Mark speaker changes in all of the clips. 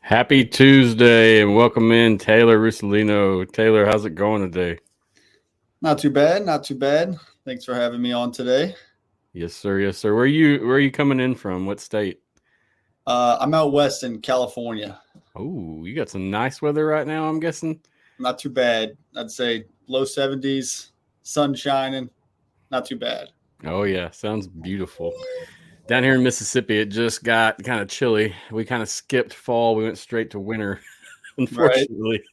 Speaker 1: Happy Tuesday and welcome in Taylor Russolino. Taylor, how's it going today?
Speaker 2: Not too bad, not too bad. Thanks for having me on today.
Speaker 1: Yes, sir. Yes, sir. Where are you coming in from? What state?
Speaker 2: I'm out west in California.
Speaker 1: Oh, you got some nice weather right now, I'm guessing.
Speaker 2: Not too bad. I'd say low 70s, sun shining. Not too bad.
Speaker 1: Oh yeah, sounds beautiful. Down here in Mississippi, it just got kind of chilly. We kind of skipped fall. We went straight to winter, unfortunately.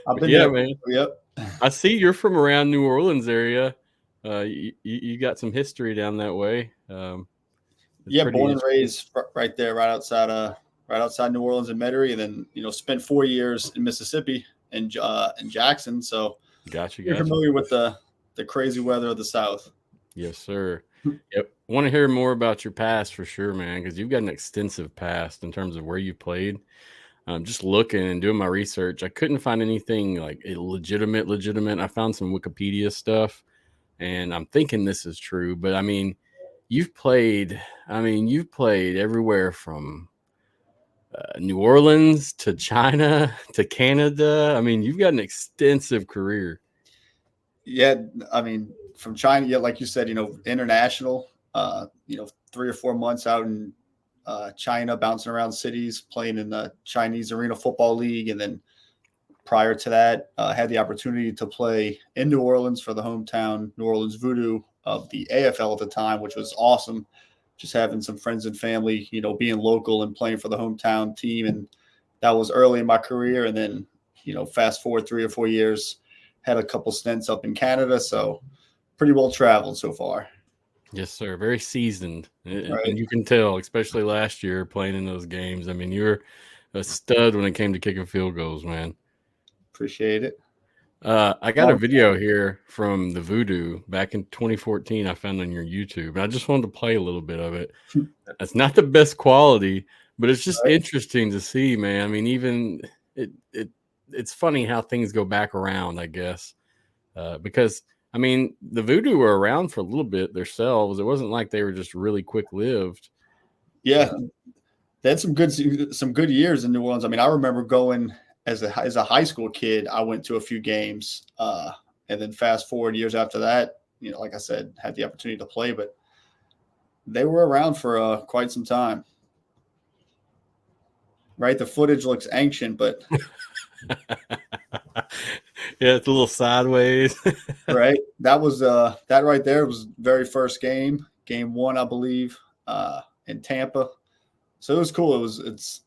Speaker 2: I've been
Speaker 1: Yeah,
Speaker 2: there.
Speaker 1: man.
Speaker 2: Yep.
Speaker 1: I see you're from around New Orleans area. You got some history down that way.
Speaker 2: Yeah, born and raised right there, right outside New Orleans and Metairie, and then spent 4 years in Mississippi and in Jackson. So
Speaker 1: Gotcha.
Speaker 2: you're familiar with the crazy weather of the South.
Speaker 1: Yes, sir. Yep. Want to hear more about your past for sure, man, because you've got an extensive past in terms of where you played. Just looking and doing my research, I couldn't find anything like legitimate. I found some Wikipedia stuff, and I'm thinking this is true. But I mean, you've played everywhere from New Orleans to China to Canada. I mean, you've got an extensive career.
Speaker 2: Yeah, I mean, from China, yeah, like you said, international. 3 or 4 months out in China, bouncing around cities, playing in the Chinese Arena Football League, and then prior to that, had the opportunity to play in New Orleans for the hometown New Orleans Voodoo of the AFL at the time, which was awesome. Just having some friends and family, being local and playing for the hometown team, and that was early in my career. And then, fast forward 3 or 4 years. Had a couple stints up in Canada, so pretty well traveled so far.
Speaker 1: Yes, sir. Very seasoned.
Speaker 2: Right.
Speaker 1: And you can tell, especially last year playing in those games. I mean, you're a stud when it came to kicking field goals, man.
Speaker 2: Appreciate it.
Speaker 1: I got a video here from the Voodoo back in 2014 I found on your YouTube. And I just wanted to play a little bit of it. It's not the best quality, but it's just interesting to see, man. I mean, even it's funny how things go back around, I guess, because I mean the Voodoo were around for a little bit themselves. It wasn't like they were just really quick lived.
Speaker 2: Yeah, they had some good years in New Orleans. I mean, I remember going as a high school kid. I went to a few games, and then fast forward years after that, like I said, had the opportunity to play, but they were around for quite some time. Right, the footage looks ancient, but.
Speaker 1: Yeah, it's a little sideways.
Speaker 2: Right. That was that right there was very first game 1, I believe, in Tampa. So it was cool. It's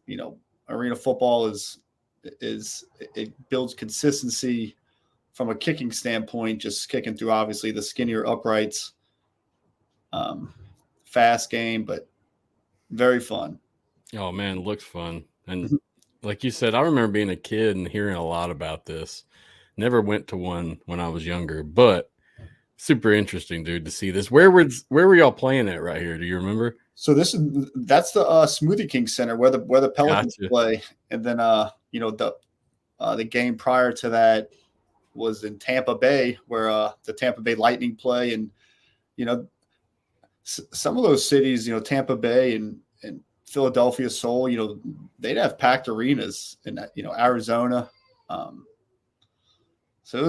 Speaker 2: arena football is it builds consistency from a kicking standpoint, just kicking through obviously the skinnier uprights. Fast game, but very fun.
Speaker 1: Oh man, it looks fun. And like you said, I remember being a kid and hearing a lot about this. Never went to one when I was younger, but super interesting, dude, to see this. Where were y'all playing at right here? Do you remember?
Speaker 2: So that's the Smoothie King Center where the Pelicans play, and then the game prior to that was in Tampa Bay where the Tampa Bay Lightning play, and some of those cities, Tampa Bay and Philadelphia Soul, they'd have packed arenas in Arizona. So it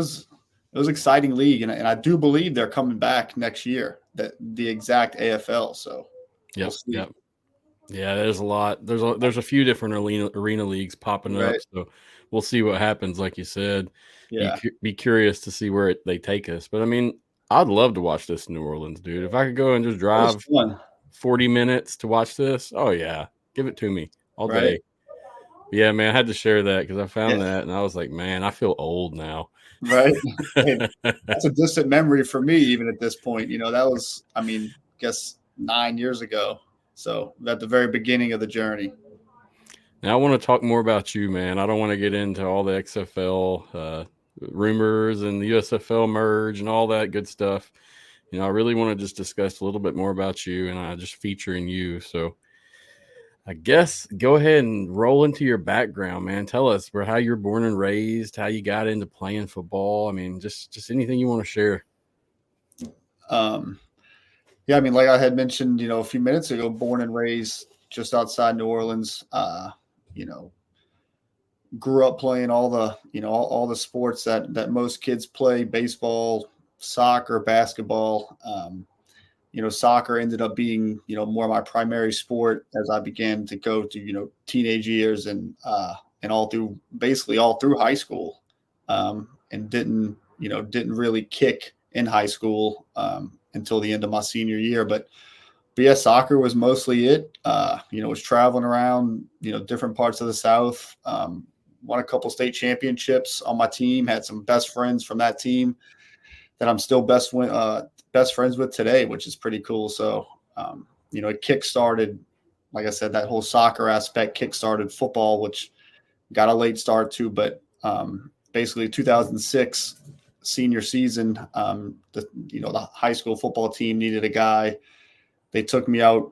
Speaker 2: was exciting league, and I do believe they're coming back next year. The exact AFL. So
Speaker 1: yep. Yeah, there's a lot. There's a few different arena leagues popping up. So we'll see what happens. Like you said, be curious to see where they take us. But I mean, I'd love to watch this in New Orleans, dude. If I could go and just drive 40 minutes to watch this, oh yeah, give it to me all day. Yeah, man, I had to share that because I found that and I was like, man, I feel old now.
Speaker 2: Right. Hey, that's a distant memory for me, even at this point. That was, I guess 9 years ago. So at the very beginning of the journey.
Speaker 1: Now I want to talk more about you, man. I don't want to get into all the XFL rumors and the USFL merge and all that good stuff. I really want to just discuss a little bit more about you and just featuring you. So I guess go ahead and roll into your background, man. Tell us how you're born and raised, how you got into playing football. I mean, just anything you want to share.
Speaker 2: Yeah, like I had mentioned, a few minutes ago, born and raised just outside New Orleans. grew up playing all the, all the sports that most kids play: baseball, soccer, basketball. Soccer ended up being, more my primary sport as I began to go to, teenage years and basically all through high school. And didn't really kick in high school until the end of my senior year. But yeah, soccer was mostly it. Was traveling around, different parts of the South. Won a couple state championships on my team, had some best friends from that team that I'm still best friends with today, which is pretty cool. So, it kickstarted, like I said, that whole soccer aspect kickstarted football, which got a late start too. But basically 2006 senior season, the high school football team needed a guy. They took me out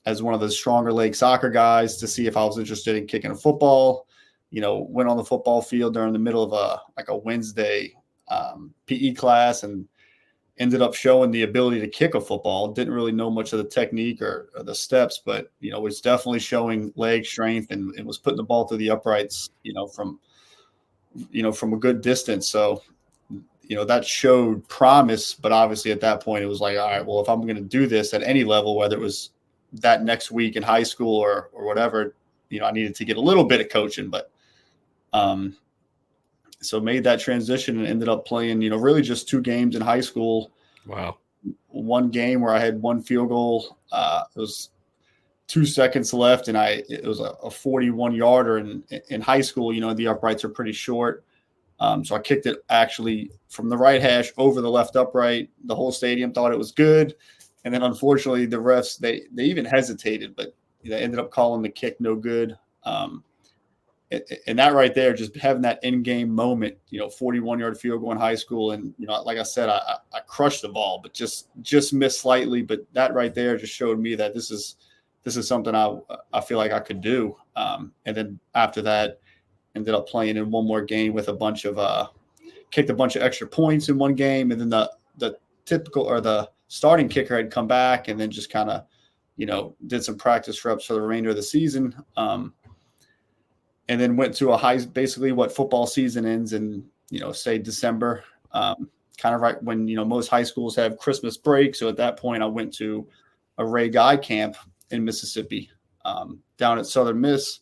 Speaker 2: as one of the stronger leg soccer guys to see if I was interested in kicking a football. Went on the football field during the middle of a Wednesday PE class and ended up showing the ability to kick a football. Didn't really know much of the technique or the steps, but, was definitely showing leg strength and was putting the ball through the uprights, from a good distance. So, that showed promise, but obviously at that point it was like, all right, well, if I'm going to do this at any level, whether it was that next week in high school or whatever, I needed to get a little bit of coaching, but, so made that transition and ended up playing, really just 2 games in high school.
Speaker 1: Wow.
Speaker 2: One game where I had 1 field goal. It was 2 seconds left, and it was a 41-yarder. And in high school, the uprights are pretty short. So I kicked it actually from the right hash over the left upright. The whole stadium thought it was good. And then unfortunately the refs, they even hesitated, but they ended up calling the kick no good. And that right there, just having that in-game moment, 41-yard field goal in high school. And, like I said, I crushed the ball, but just missed slightly. But that right there just showed me that this is something I feel like I could do. And then after that, ended up playing in one more game with kicked a bunch of extra points in one game. And then the typical or the starting kicker had come back and then just kind of, did some practice reps for the remainder of the season. And then went to basically what football season ends in, say December, kind of right when, most high schools have Christmas break. So at that point I went to a Ray Guy camp in Mississippi, down at Southern Miss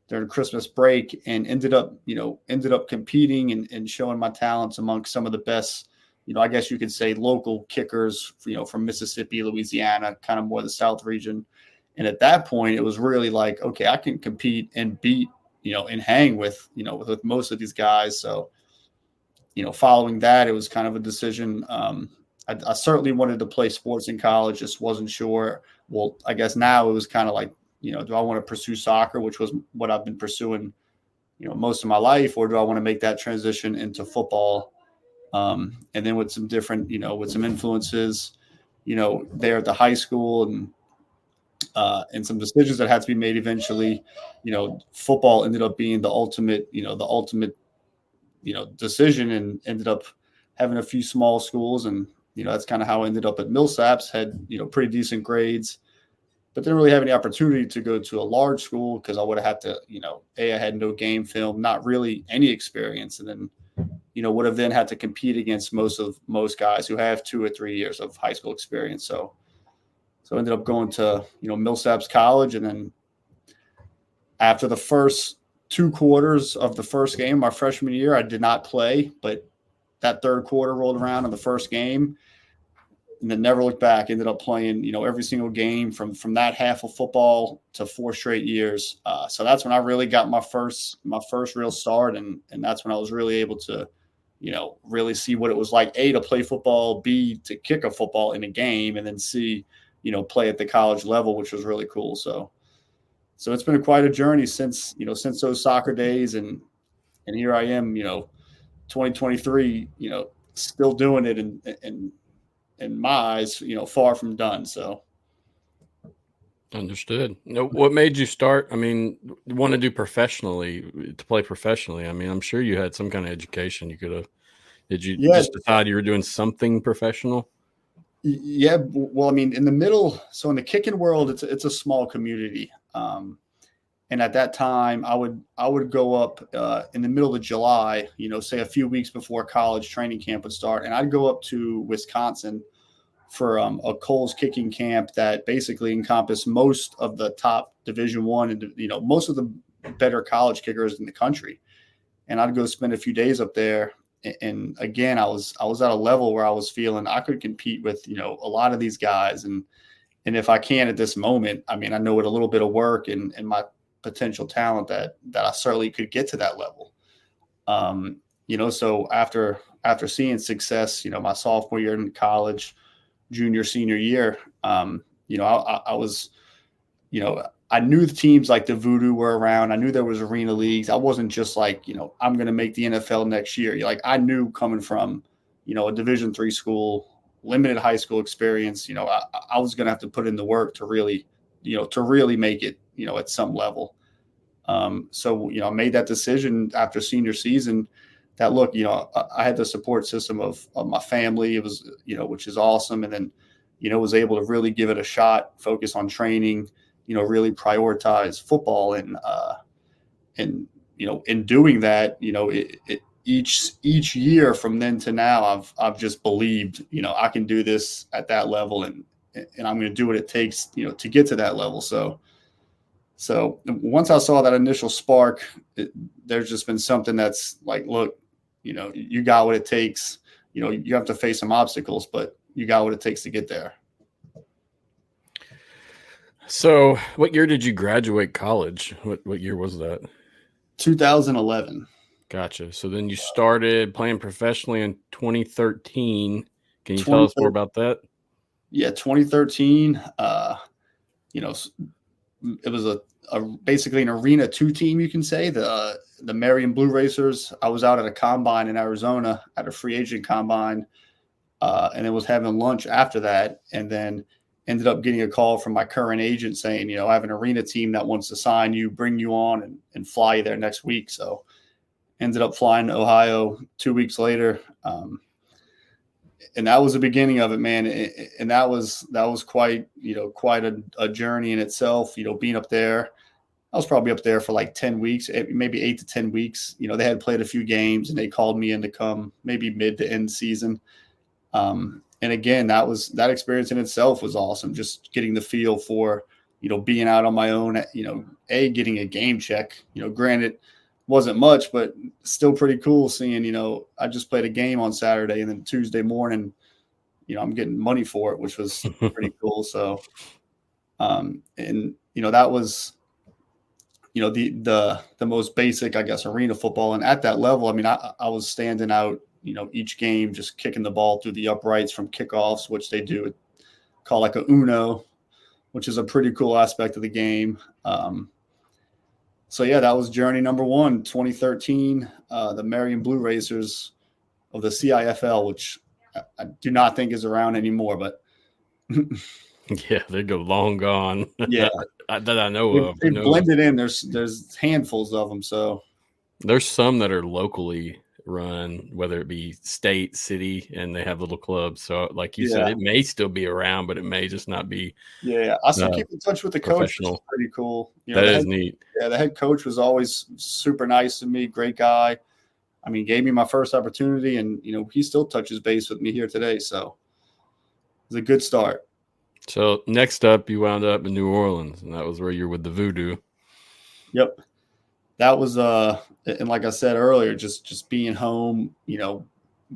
Speaker 2: during Christmas break, and ended up competing and showing my talents amongst some of the best, I guess you could say local kickers, from Mississippi, Louisiana, kind of more the South region. And at that point it was really like, okay, I can compete and beat, and hang with most of these guys. So, following that, it was kind of a decision. I certainly wanted to play sports in college, just wasn't sure. Well, I guess now it was kind of like, do I want to pursue soccer, which was what I've been pursuing, most of my life, or do I want to make that transition into football? And then with some different, with some influences, there at the high school and some decisions that had to be made eventually, football ended up being the ultimate decision, and ended up having a few small schools. And, that's kind of how I ended up at Millsaps, had, pretty decent grades, but didn't really have any opportunity to go to a large school because I would have had to, I had no game film, not really any experience. And then, would have then had to compete against most guys who have 2 or 3 years of high school experience. So I ended up going to, Millsaps College. And then after the first 2 quarters of the first game, my freshman year, I did not play, but that third quarter rolled around in the first game and then never looked back. Ended up playing, every single game from that half of football to 4 straight years. So that's when I really got my first real start. And that's when I was really able to, really see what it was like, A, to play football, B, to kick a football in a game, and then C, play at the college level, which was really cool. So it's been quite a journey since those soccer days. And here I am, 2023, still doing it and in my eyes, far from done. So.
Speaker 1: Understood. What made you start? I mean, want to play professionally? I mean, I'm sure you had some kind of education you could have. Did you just decide you were doing something professional?
Speaker 2: Yeah. Well, I mean, in the kicking world, it's a small community. And And at that time, I would go up in the middle of July, say a few weeks before college training camp would start, and I'd go up to Wisconsin for a Coles kicking camp that basically encompassed most of the top Division I and most of the better college kickers in the country. And I'd go spend a few days up there. And again, I was at a level where I was feeling I could compete with a lot of these guys, and if I can at this moment, I mean, I know with a little bit of work and my potential talent that I certainly could get to that level. So after seeing success, my sophomore year in college, junior, senior year, I was, I knew the teams like the Voodoo were around. I knew there was arena leagues. I wasn't just like, I'm going to make the NFL next year. Like I knew coming from, a Division III school, limited high school experience, I was going to have to put in the work to really make it, at some level. So, I made that decision after senior season that, look, I had the support system of my family. It was, which is awesome. And then, was able to really give it a shot, focus on training, really prioritize football. And in doing that, each year from then to now, I've just believed, I can do this at that level, and I'm going to do what it takes, to get to that level. So once I saw that initial spark, there's just been something that's like, look, you got what it takes. You have to face some obstacles, but you got what it takes to get there.
Speaker 1: So what year did you graduate college? What year was that?
Speaker 2: 2011.
Speaker 1: Gotcha. So then you started playing professionally in 2013. Can you tell us more about that?
Speaker 2: Yeah, 2013. It was basically an Arena 2 team, you can say, the Marion Blue Racers. I was out at a combine in Arizona at a free agent combine, and it was having lunch after that, and then ended up getting a call from my current agent saying, I have an Arena team that wants to sign you, bring you on, and fly you there next week. So ended up flying to Ohio 2 weeks later. And that was the beginning of it, man. And that was quite a journey in itself, being up there. I was probably up there for like 10 weeks, maybe 8 to 10 weeks. They had played a few games and they called me in to come maybe mid to end season. And again, that experience in itself was awesome. Just getting the feel for, being out on my own, getting a game check, granted wasn't much, but still pretty cool seeing, I just played a game on Saturday and then Tuesday morning, I'm getting money for it, which was pretty cool. So, that was, the most basic, I guess, arena football. And at that level, I mean, I was standing out, each game, just kicking the ball through the uprights from kickoffs, which they do call like a Uno, which is a pretty cool aspect of the game. So yeah, that was journey number 1, 2013, the Marion Blue Racers of the CIFL, which I do not think is around anymore, but
Speaker 1: yeah, they're long gone.
Speaker 2: Yeah,
Speaker 1: that I know of.
Speaker 2: They blended in. There's handfuls of them. So
Speaker 1: there's some that are locally run, whether it be state, city, and they have little clubs. So like you said, it may still be around, but it may just not be.
Speaker 2: Yeah. I still keep in touch with the coach, which is pretty cool.
Speaker 1: That is neat.
Speaker 2: Yeah. The head coach was always super nice to me. Great guy. I mean, gave me my first opportunity, and, he still touches base with me here today. So it was a good start.
Speaker 1: So next up, you wound up in New Orleans, and that was where you're with the Voodoo.
Speaker 2: Yep. That was, and like I said earlier, just being home,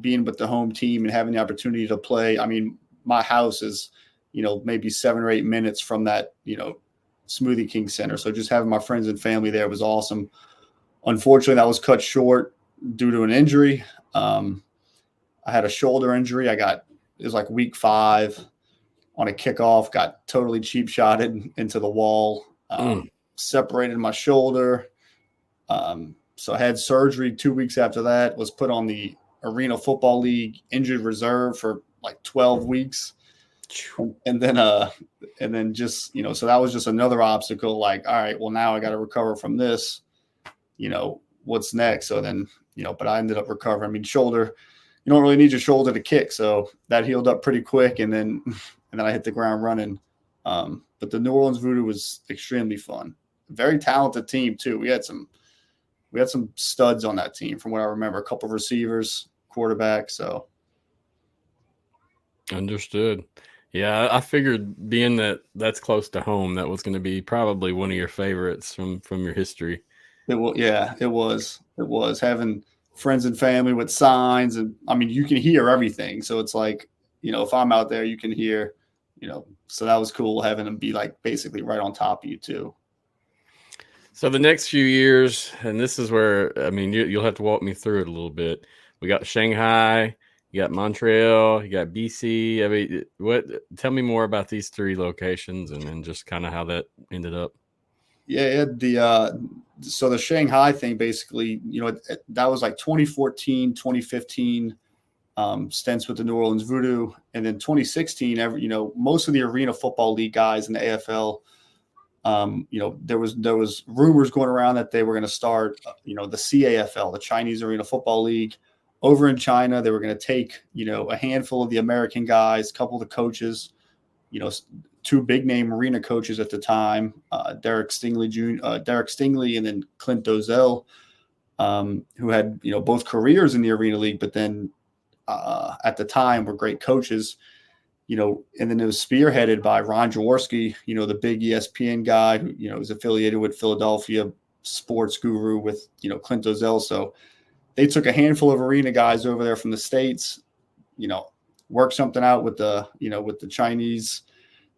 Speaker 2: being with the home team and having the opportunity to play. I mean, my house is, maybe 7 or 8 minutes from that, Smoothie King Center. So just having my friends and family there was awesome. Unfortunately, that was cut short due to an injury. I had a shoulder injury. It was like week 5 on a kickoff, got totally cheap shotted into the wall, separated my shoulder. So I had surgery 2 weeks after that, was put on the Arena Football League injured reserve for like 12 weeks. And then just, so that was just another obstacle. Like, all right, well, now I got to recover from this, what's next? So then, but I ended up recovering. I mean, shoulder, you don't really need your shoulder to kick. So that healed up pretty quick. And then I hit the ground running. But the New Orleans Voodoo was extremely fun. very talented team too. We had some studs on that team from what I remember, a couple of receivers, quarterback. So
Speaker 1: understood. Yeah, I figured being that that's close to home, that was going to be probably one of your favorites from your history.
Speaker 2: it was having friends and family with signs, and I mean you can hear everything. So it's like, if I'm out there, you can hear, so that was cool having them be like basically right on top of you too.
Speaker 1: So the next few years, and this is where, I mean, you'll have to walk me through it a little bit. We got Shanghai, you got Montreal, you got BC. I mean, tell me more about these 3 locations and then just kind of how that ended up.
Speaker 2: Yeah, so the Shanghai thing basically, that was like 2014, 2015 stints with the New Orleans Voodoo, and then 2016. Most of the Arena Football League guys in the AFL. There was rumors going around that they were going to start, the CAFL, the Chinese Arena Football League, over in China. They were going to take, a handful of the American guys, a couple of the coaches, 2 big name arena coaches at the time, Derek Stingley, and then Clint Dozell, who had, both careers in the Arena League, but then at the time were great coaches. And then it was spearheaded by Ron Jaworski, the big ESPN guy who, was affiliated with Philadelphia sports guru with, Clint Dozell. So they took a handful of arena guys over there from the States, worked something out with the Chinese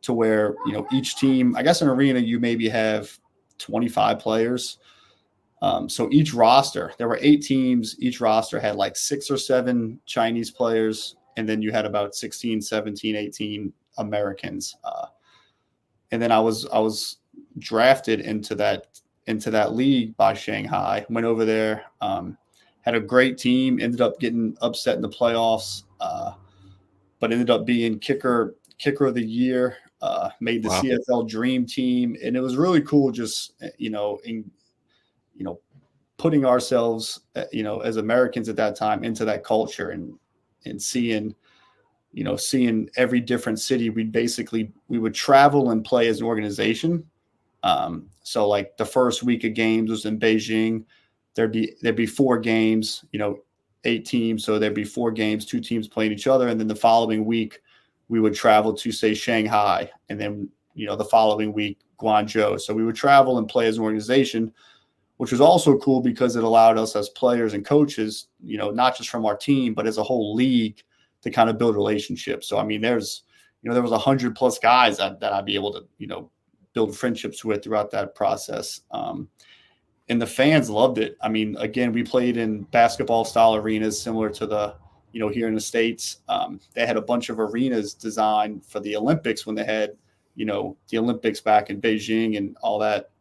Speaker 2: to where, each team, I guess in arena, you maybe have 25 players. So each roster, there were 8 teams. Each roster had like 6 or 7 Chinese players. And then you had about 16, 17, 18 Americans. And then I was drafted into that league by Shanghai, went over there, had a great team, ended up getting upset in the playoffs, but ended up being kicker of the year, made the
Speaker 1: Wow.
Speaker 2: CFL Dream Team. And it was really cool just, putting ourselves, as Americans at that time into that culture and seeing every different city. We would travel and play as an organization. So like the first week of games was in Beijing. There'd be 4 games, 8 teams. So there'd be 4 games, 2 teams playing each other. And then the following week we would travel to, say, Shanghai. And then, the following week, Guangzhou. So we would travel and play as an organization, which was also cool because it allowed us as players and coaches, not just from our team, but as a whole league, to kind of build relationships. So, I mean, there was 100+ guys that I'd be able to, build friendships with throughout that process. And the fans loved it. I mean, again, we played in basketball style arenas similar to the, here in the States. They had a bunch of arenas designed for the Olympics when they had, the Olympics back in Beijing and all that.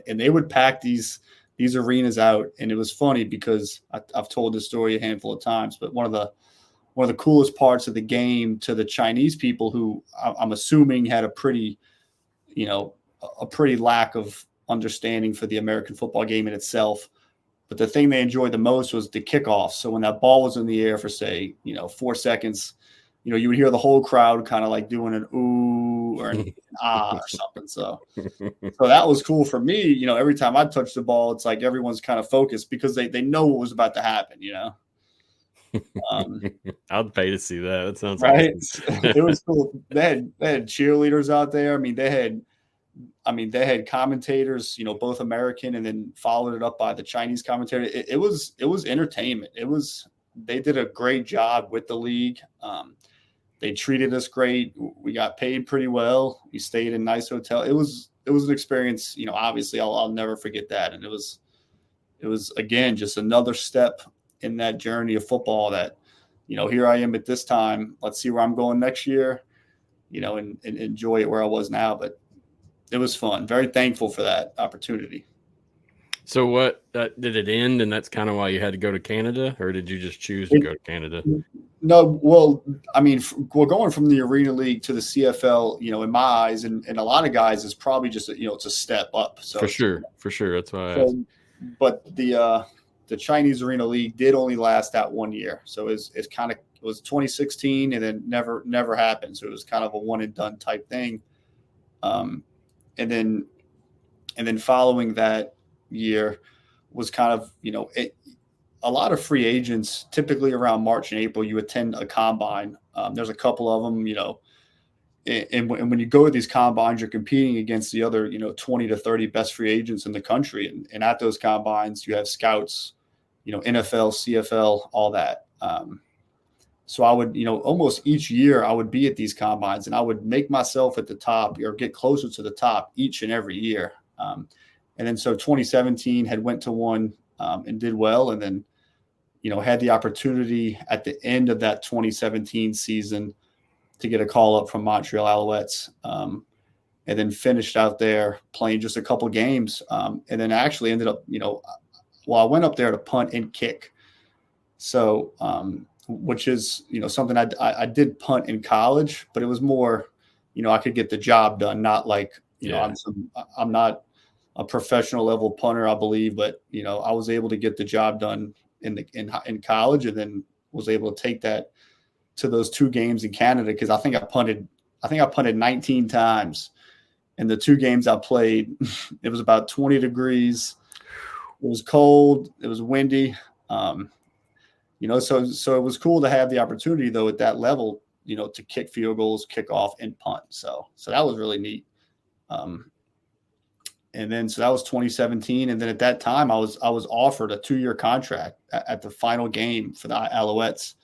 Speaker 2: And they would pack these arenas out. And it was funny because I've told this story a handful of times, but one of the coolest parts of the game to the Chinese people, who I'm assuming had a pretty lack of understanding for the American football game in itself. But the thing they enjoyed the most was the kickoff. So when that ball was in the air for, say, 4 seconds, you would hear the whole crowd kind of like doing an ooh or an ah or something. So that was cool for me. Every time I touch the ball, it's like everyone's kind of focused because they know what was about to happen,
Speaker 1: I'd pay to see that. That sounds
Speaker 2: right.
Speaker 1: awesome.
Speaker 2: It was cool. They had cheerleaders out there. I mean, they had commentators, both American, and then followed it up by the Chinese commentator. It was entertainment. They did a great job with the league. They treated us great. We got paid pretty well. We stayed in a nice hotel. It was an experience, obviously I'll never forget that. And it was again, just another step in that journey of football that, here I am at this time. Let's see where I'm going next year, and enjoy it where I was now. But it was fun. Very thankful for that opportunity.
Speaker 1: So what did it end, and that's kind of why you had to go to Canada, or did you just choose to go to Canada?
Speaker 2: No, well, I mean, we're going from the Arena League to the CFL, in my eyes, and a lot of guys is probably just it's a step up. So
Speaker 1: for sure, that's why I asked.
Speaker 2: But the Chinese Arena League did only last that 1 year, so it was 2016, and then never happened. So it was kind of a one and done type thing. And then And then following that year was kind of, a lot of free agents, typically around March and April, you attend a combine. There's a couple of them, and when you go to these combines, you're competing against the other, 20 to 30 best free agents in the country. And at those combines, you have scouts, NFL, CFL, all that. So I would, almost each year I would be at these combines and I would make myself at the top or get closer to the top each and every year. And then so 2017 had went to one and did well. And then, had the opportunity at the end of that 2017 season to get a call up from Montreal Alouettes, and then finished out there playing just a couple games. And then actually ended up, I went up there to punt and kick. So, which is, something I did punt in college, but it was more, I could get the job done. Not like, I'm not a professional level punter, I believe, but, I was able to get the job done in college, and then was able to take that to those 2 games in Canada. Cause I think I punted 19 times, and the 2 games I played, it was about 20 degrees. It was cold. It was windy. So it was cool to have the opportunity though at that level, to kick field goals, kick off, and punt. So that was really neat. And then so that was 2017, and then at that time I was offered a 2-year contract at the final game for the Alouettes.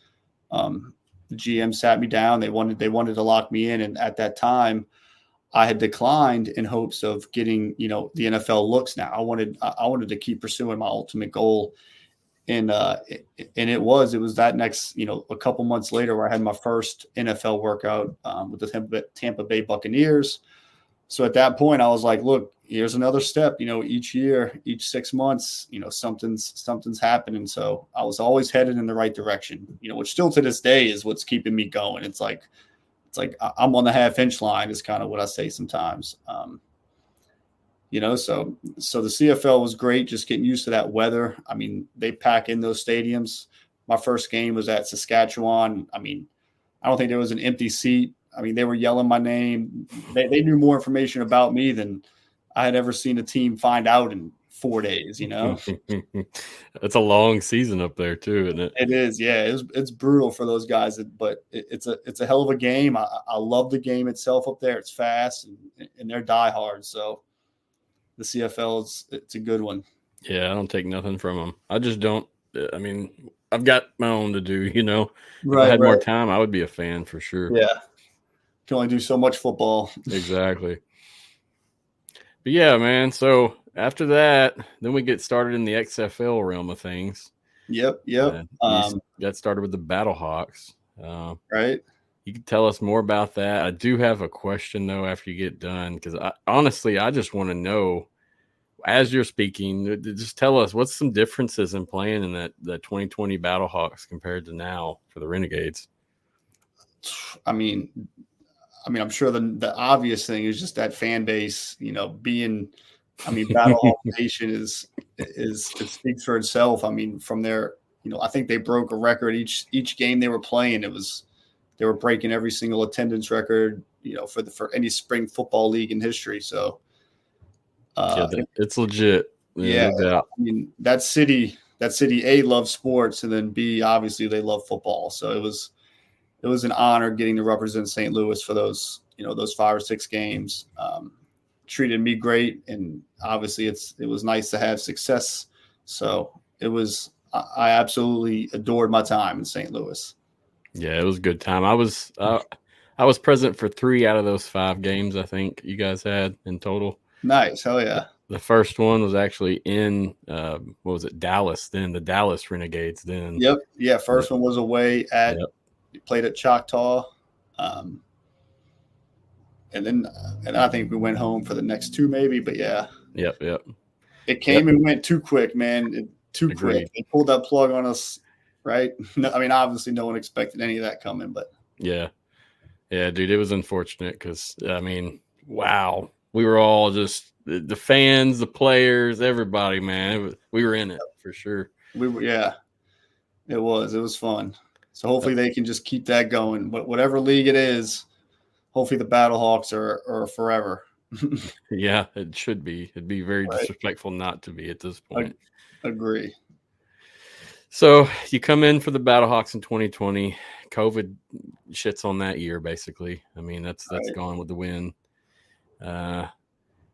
Speaker 2: The GM sat me down. They wanted to lock me in, and at that time, I had declined in hopes of getting the NFL looks. Now I wanted to keep pursuing my ultimate goal, and it was that next a couple months later where I had my first NFL workout with the Tampa Bay Buccaneers. So at that point, I was like, look, here's another step. Each year, each 6 months, something's happening. So I was always headed in the right direction. Which still to this day is what's keeping me going. It's like I'm on the half-inch line is kind of what I say sometimes. So the CFL was great, just getting used to that weather. I mean, they pack in those stadiums. My first game was at Saskatchewan. I mean, I don't think there was an empty seat. I mean, they were yelling my name. They knew more information about me than I had ever seen a team find out in 4 days,
Speaker 1: It's a long season up there too, isn't it?
Speaker 2: It is, yeah. It's brutal for those guys, but it's a hell of a game. I love the game itself up there. It's fast and they're diehard. So the CFL it's a good one.
Speaker 1: Yeah, I don't take nothing from them. I just don't. I mean, I've got my own to do. If I had more time, I would be a fan for sure.
Speaker 2: Yeah, can only do so much football.
Speaker 1: Exactly. But yeah, man. So after that, then we get started in the XFL realm of things.
Speaker 2: Yep.
Speaker 1: Got started with the BattleHawks.
Speaker 2: Right.
Speaker 1: You can tell us more about that. I do have a question though after you get done, because I just want to know, as you're speaking, just tell us what's some differences in playing in that 2020 BattleHawks compared to now for the Renegades.
Speaker 2: I mean, I'm sure the obvious thing is just that fan base, BattleHawk Nation it speaks for itself. I mean, from their, I think they broke a record each game they were playing. They were breaking every single attendance record, for any spring football league in history. So,
Speaker 1: it's legit.
Speaker 2: Yeah. I mean, that city, A, loves sports, and then B, obviously they love football. So it was an honor getting to represent St. Louis for those 5 or 6 games. Treated me great, and obviously it was nice to have success. So I absolutely adored my time in St. Louis.
Speaker 1: Yeah, it was a good time. I was present for 3 out of those 5 games I think you guys had in total.
Speaker 2: Nice. Hell yeah.
Speaker 1: The first one was actually in Dallas then, the Dallas Renegades then.
Speaker 2: Yep. Yeah, first one was away at played at Choctaw. And then I think we went home for the next 2 maybe, but yeah.
Speaker 1: Yep.
Speaker 2: It came and went too quick, man. Too quick. They pulled that plug on us, right? No, I mean, obviously no one expected any of that coming, but
Speaker 1: yeah, dude, it was unfortunate because wow, we were all just the fans, the players, everybody, man. We were in it for sure.
Speaker 2: It was fun. So hopefully they can just keep that going. But whatever league it is, hopefully the BattleHawks are forever.
Speaker 1: Yeah, it should be. It'd be very
Speaker 2: Right.
Speaker 1: disrespectful not to be at this point.
Speaker 2: Agree.
Speaker 1: So you come in for the BattleHawks in 2020. COVID shits on that year, basically. I mean, that's
Speaker 2: Right.
Speaker 1: gone with the wind.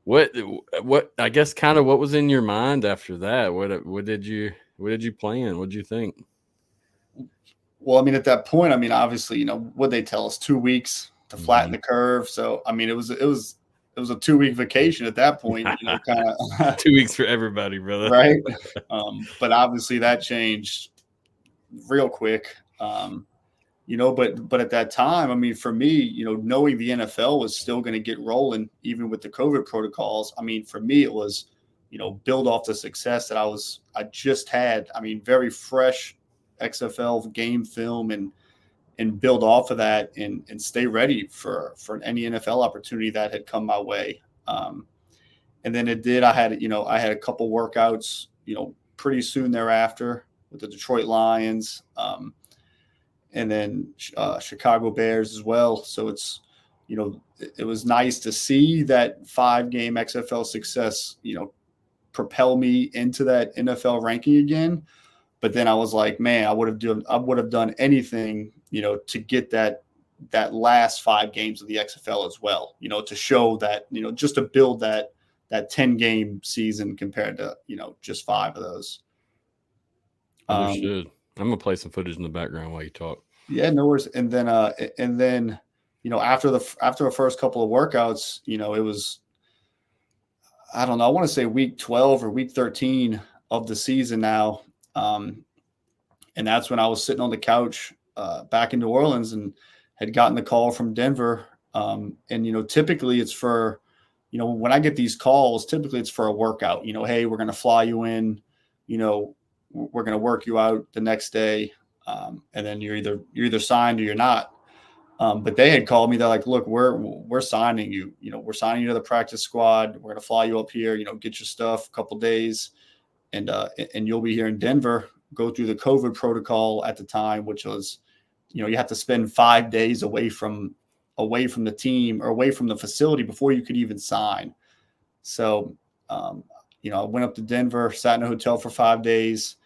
Speaker 1: What I guess kind of what was in your mind after that? What did you plan? What did you think?
Speaker 2: Well, I mean, at that point, I mean, obviously, what they tell us, 2 weeks to flatten the curve. So, I mean, it was a 2-week vacation at that point, kind of
Speaker 1: 2 weeks for everybody, brother.
Speaker 2: right. But obviously that changed real quick. But at that time, I mean, for me, knowing the NFL was still going to get rolling, even with the COVID protocols. I mean, for me, it was, build off the success that I just had. I mean, very fresh XFL game film and build off of that and stay ready for any NFL opportunity that had come my way. And then it did. I had a couple workouts, pretty soon thereafter with the Detroit Lions. And then Chicago Bears as well. So it's, it was nice to see that 5-game XFL success, propel me into that NFL ranking again. But then I was like, man, I would have done anything, to get that last 5 games of the XFL as well, to show that, just to build that 10-game season compared to, just 5 of those.
Speaker 1: Understood. I'm gonna play some footage in the background while you talk.
Speaker 2: Yeah, no worries. And then, after the first couple of workouts, it was, I don't know, I want to say week 12 or week 13 of the season now. And that's when I was sitting on the couch back in New Orleans and had gotten the call from Denver. And, typically it's for, when I get these calls, typically it's for a workout, hey, we're going to fly you in, we're going to work you out the next day. And then you're either signed or you're not. But they had called me. They're like, look, we're signing you. We're signing you to the practice squad. We're going to fly you up here. Get your stuff a couple days, and you'll be here in Denver. Go through the COVID protocol at the time, which was, you have to spend 5 days away from the team or away from the facility before you could even sign. So, I went up to Denver, sat in a hotel for 5 days.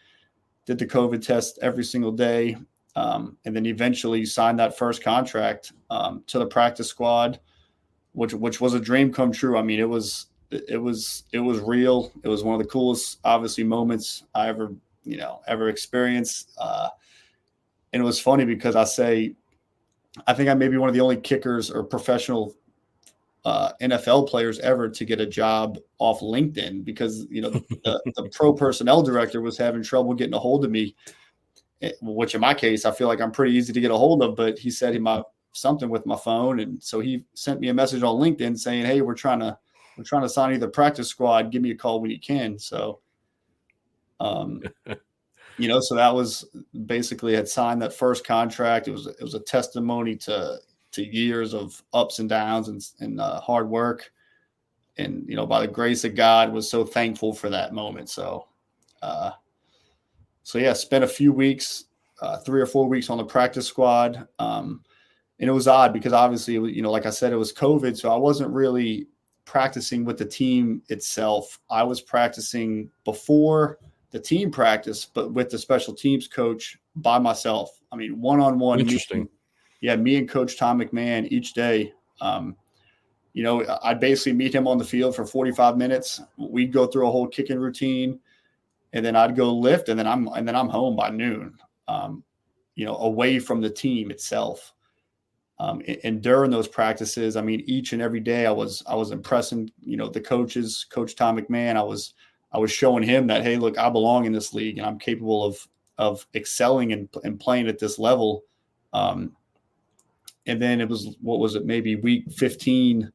Speaker 2: Did the COVID test every single day, and then eventually signed that first contract to the practice squad, which was a dream come true. I mean, it was real. It was one of the coolest, obviously, moments I ever experienced. And it was funny because I think I may be one of the only kickers or professional NFL players ever to get a job off LinkedIn because, the pro personnel director was having trouble getting a hold of me, which in my case, I feel like I'm pretty easy to get a hold of, but he said he might something with my phone. And so he sent me a message on LinkedIn saying, hey, we're trying to sign you to the practice squad. Give me a call when you can. So, so that was basically had signed that first contract. It was a testimony to years of ups and downs and hard work. And, by the grace of God, was so thankful for that moment. So yeah, spent a few weeks, 3 or 4 weeks on the practice squad. And it was odd because obviously, like I said, it was COVID. So I wasn't really practicing with the team itself. I was practicing before the team practice, but with the special teams coach by myself. I mean, one-on-one.
Speaker 1: Interesting.
Speaker 2: Me and Coach Tom McMahon each day. I'd basically meet him on the field for 45 minutes. We'd go through a whole kicking routine, and then I'd go lift, and then I'm home by noon. Away from the team itself. And during those practices, I mean, each and every day I was impressing, the coaches, Coach Tom McMahon. I was showing him that, hey, look, I belong in this league and I'm capable of excelling and playing at this level. And then it was, maybe week 15,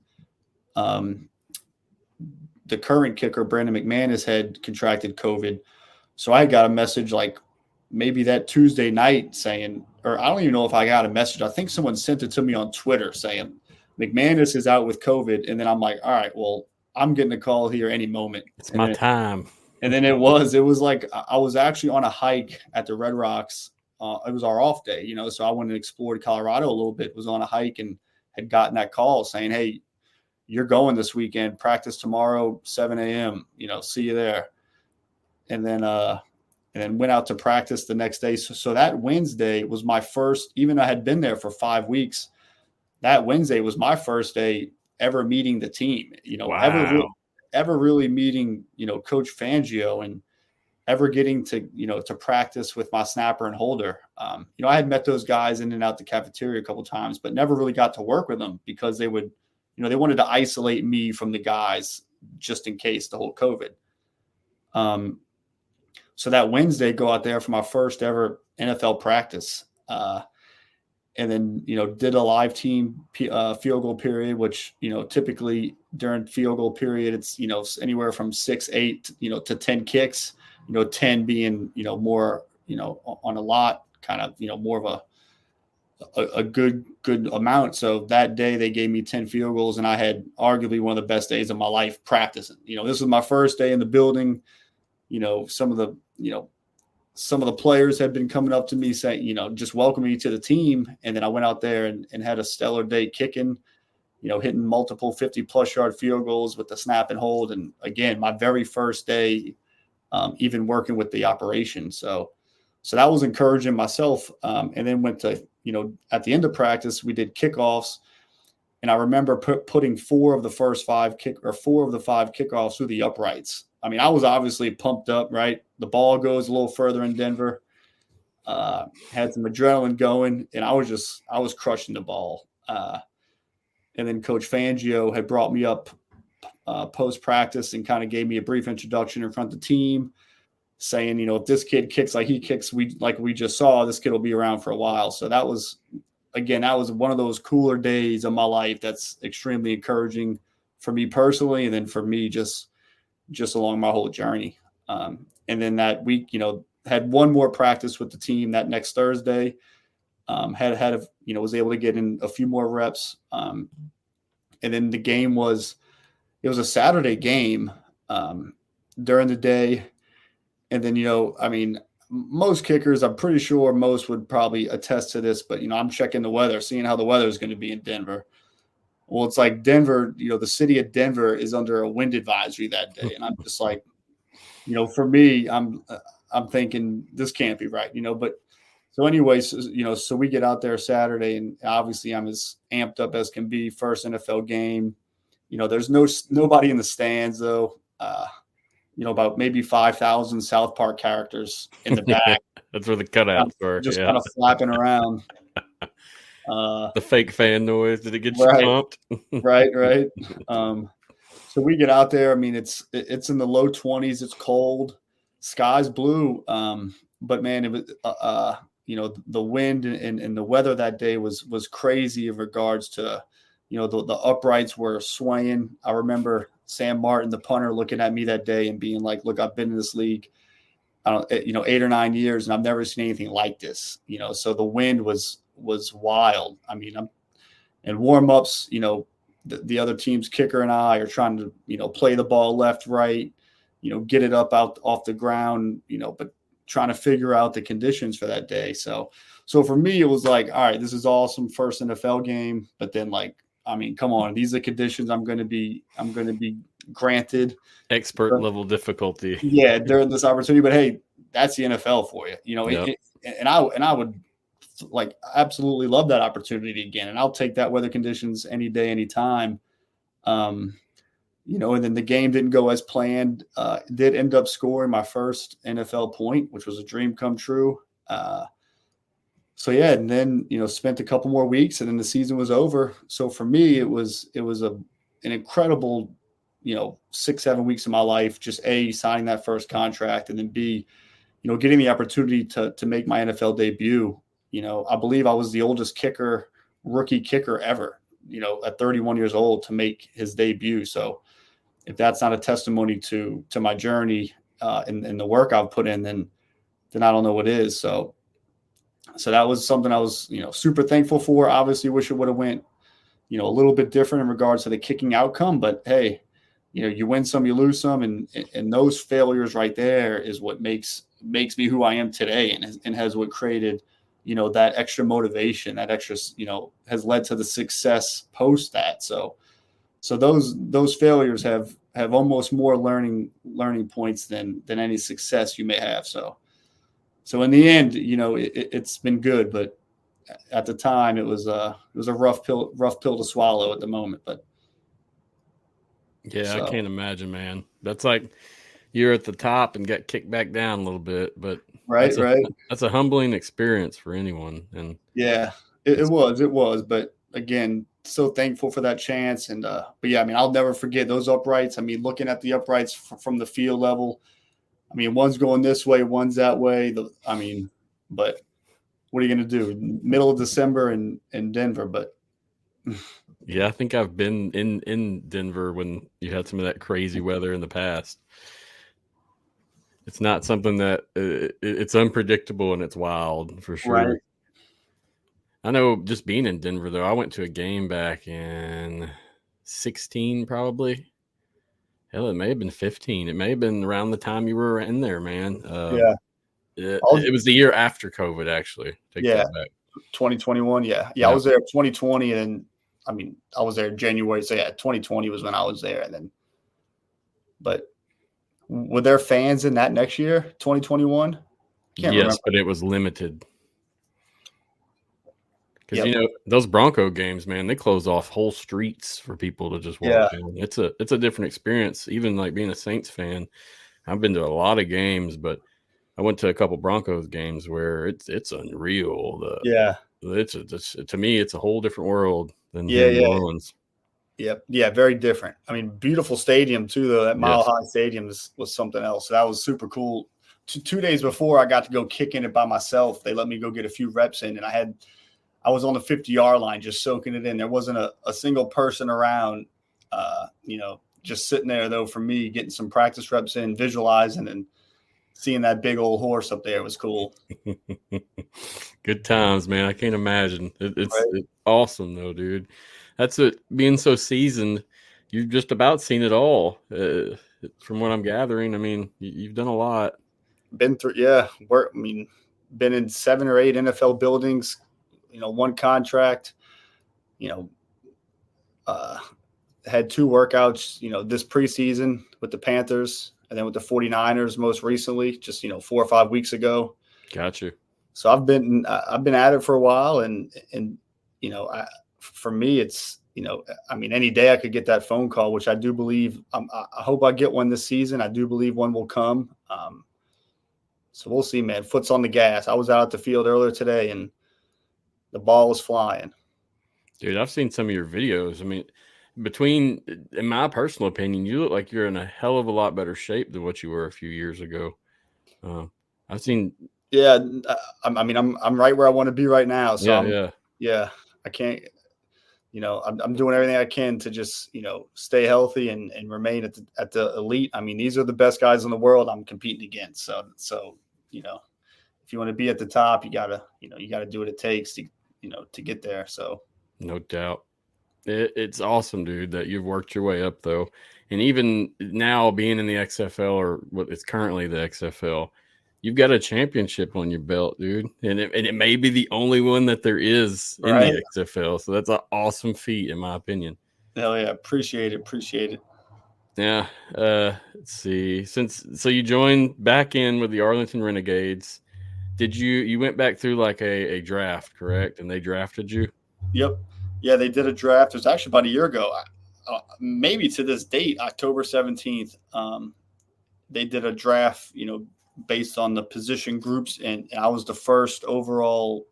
Speaker 2: the current kicker, Brandon McManus, had contracted COVID. So I got a message like maybe that Tuesday night saying, or I don't even know if I got a message. I think someone sent it to me on Twitter saying McManus is out with COVID. And then I'm like, all right, well, I'm getting a call here any moment.
Speaker 1: It's my time.
Speaker 2: And then it was like I was actually on a hike at the Red Rocks. It was our off day, so I went and explored Colorado a little bit, was on a hike and had gotten that call saying, hey, you're going this weekend, practice tomorrow, 7 a.m., see you there. And then went out to practice the next day. So that Wednesday was my first, even though I had been there for 5 weeks, that Wednesday was my first day ever meeting the team,
Speaker 1: Wow.
Speaker 2: ever really meeting, Coach Fangio, and ever getting to, to practice with my snapper and holder. I had met those guys in and out the cafeteria a couple of times, but never really got to work with them because they would, they wanted to isolate me from the guys just in case the whole COVID. So that Wednesday, go out there for my first ever NFL practice. And then, did a live team field goal period, which, typically during field goal period, it's, anywhere from 6, 8, to 10 kicks, 10 being, more, on a lot, kind of, more of a good amount. So that day they gave me 10 field goals, and I had arguably one of the best days of my life practicing. This was my first day in the building. Some of the players had been coming up to me saying, just welcome me to the team. And then I went out there and had a stellar day kicking, hitting multiple 50-plus yard field goals with the snap and hold. And again, my very first day, even working with the operation. So that was encouraging myself. And then went to, at the end of practice, we did kickoffs. And I remember putting 4 of the 5 kickoffs through the uprights. I mean, I was obviously pumped up, right? The ball goes a little further in Denver. Had some adrenaline going, and I was crushing the ball. And then Coach Fangio had brought me up post-practice and kind of gave me a brief introduction in front of the team, saying, if this kid kicks like he kicks, we just saw, this kid will be around for a while. So that was one of those cooler days of my life that's extremely encouraging for me personally, and then for me just along my whole journey. And then that week, had one more practice with the team that next Thursday. Was able to get in a few more reps. And then the game was a Saturday game during the day. And then, most kickers, I'm pretty sure most would probably attest to this, but, I'm checking the weather, seeing how the weather is going to be in Denver. Well, it's like Denver, the city of Denver is under a wind advisory that day. And I'm just like, for me, I'm thinking this can't be right, but so anyways, so we get out there Saturday, and obviously I'm as amped up as can be. First NFL game, there's nobody in the stands though. About maybe 5,000 South Park characters in the back.
Speaker 1: That's where the cutouts were.
Speaker 2: Just kind of flapping around.
Speaker 1: The fake fan noise. Did it get you pumped?
Speaker 2: Right. So we get out there. I mean, it's in the low 20s. It's cold. Sky's blue. But man, it was the wind and the weather that day was crazy in regards to the uprights were swaying. I remember Sam Martin, the punter, looking at me that day and being like, "Look, I've been in this league, 8 or 9 years, and I've never seen anything like this." So the wind was wild. I mean, and warm-ups, the other team's kicker and I are trying to, play the ball left, right, get it up out off the ground, but trying to figure out the conditions for that day. So for me, it was like, all right, this is awesome, first NFL game. But then, come on, these are the conditions I'm going to be granted.
Speaker 1: Expert level difficulty.
Speaker 2: Yeah, during this opportunity. But hey, that's the NFL for you, Yep. And I would absolutely love that opportunity again, and I'll take that weather conditions any day, any time. And then the game didn't go as planned. Did end up scoring my first NFL point, which was a dream come true. So yeah, and then spent a couple more weeks, and then the season was over. So for me, it was an incredible 6-7 weeks of my life. Just A, signing that first contract, and then B, getting the opportunity to make my NFL debut. I believe I was the oldest rookie kicker ever, at 31 years old to make his debut. So if that's not a testimony to my journey and the work I've put in, then I don't know what is. So that was something I was, super thankful for. Obviously wish it would have went, a little bit different in regards to the kicking outcome, but hey, you win some, you lose some. And those failures right there is what makes me who I am today, and has what created, that extra motivation, that extra, has led to the success post that. So So those failures have almost more learning points than any success you may have. So in the end, it's been good, but at the time it was a rough pill to swallow at the moment. But
Speaker 1: yeah, I can't imagine, man. That's like you're at the top and got kicked back down a little bit, but
Speaker 2: right.
Speaker 1: That's a humbling experience for anyone. And
Speaker 2: yeah, it was. But again, so thankful for that chance. And but yeah, I mean, I'll never forget those uprights. I mean, looking at the uprights from the field level, I mean, one's going this way, one's that way. But what are you going to do? Middle of December in Denver, but
Speaker 1: yeah, I think I've been in Denver when you had some of that crazy weather in the past. It's not something that it's unpredictable and it's wild for sure.
Speaker 2: Right.
Speaker 1: I know just being in Denver, though, I went to a game back in 16, probably. Hell, it may have been 15. It may have been around the time you were in there, man.
Speaker 2: Yeah.
Speaker 1: It was the year after COVID, actually. Take that back.
Speaker 2: 2021. Yeah. I was there 2020, and I mean, I was there in January. So yeah, 2020 was when I was there, and then. But were there fans in that next year, 2021?
Speaker 1: Yes, remember. But it was limited. Because those Bronco games, man, they close off whole streets for people to just walk in. It's a different experience. Even like being a Saints fan, I've been to a lot of games, but I went to a couple Broncos games where it's unreal. To me, it's a whole different world than New Orleans.
Speaker 2: Yep. Yeah, very different. I mean, beautiful stadium too, though. That Mile High Stadium was something else. So that was super cool. 2 days before I got to go kick in it by myself, they let me go get a few reps in, and I was on the 50-yard line just soaking it in. There wasn't a single person around, just sitting there, though, for me, getting some practice reps in, visualizing, and seeing that big old horse up there was cool.
Speaker 1: Good times, man. I can't imagine. It's awesome, though, dude. That's it. Being so seasoned, you've just about seen it all. From what I'm gathering, I mean, you've done a lot.
Speaker 2: Been through, been in 7 or 8 NFL buildings. One contract, had 2 workouts, this preseason with the Panthers and then with the 49ers most recently, just, 4 or 5 weeks ago.
Speaker 1: Gotcha.
Speaker 2: So I've been at it for a while, and for me, it's, any day I could get that phone call, which I do believe, I hope I get one this season. I do believe one will come. So we'll see, man. Foot's on the gas. I was out at the field earlier today, and the ball was flying.
Speaker 1: Dude, I've seen some of your videos. I mean, in my personal opinion, you look like you're in a hell of a lot better shape than what you were a few years ago. I've seen.
Speaker 2: Yeah, I'm right where I want to be right now. So I can't. I'm doing everything I can to just stay healthy and remain at the elite. I mean, these are the best guys in the world I'm competing against. So if you want to be at the top, you gotta do what it takes to get there. So
Speaker 1: no doubt. It's awesome, dude, that you've worked your way up, though. And even now being in the XFL, or what is currently the XFL, you've got a championship on your belt, dude. And it may be the only one that there is in the XFL. So that's an awesome feat, in my opinion.
Speaker 2: Hell yeah. Appreciate it.
Speaker 1: Yeah. Let's see. So you joined back in with the Arlington Renegades. Did you went back through like a draft, correct? And they drafted you?
Speaker 2: Yep. Yeah, they did a draft. It was actually about a year ago. Maybe to this date, October 17th. They did a draft, based on the position groups, and I was the first overall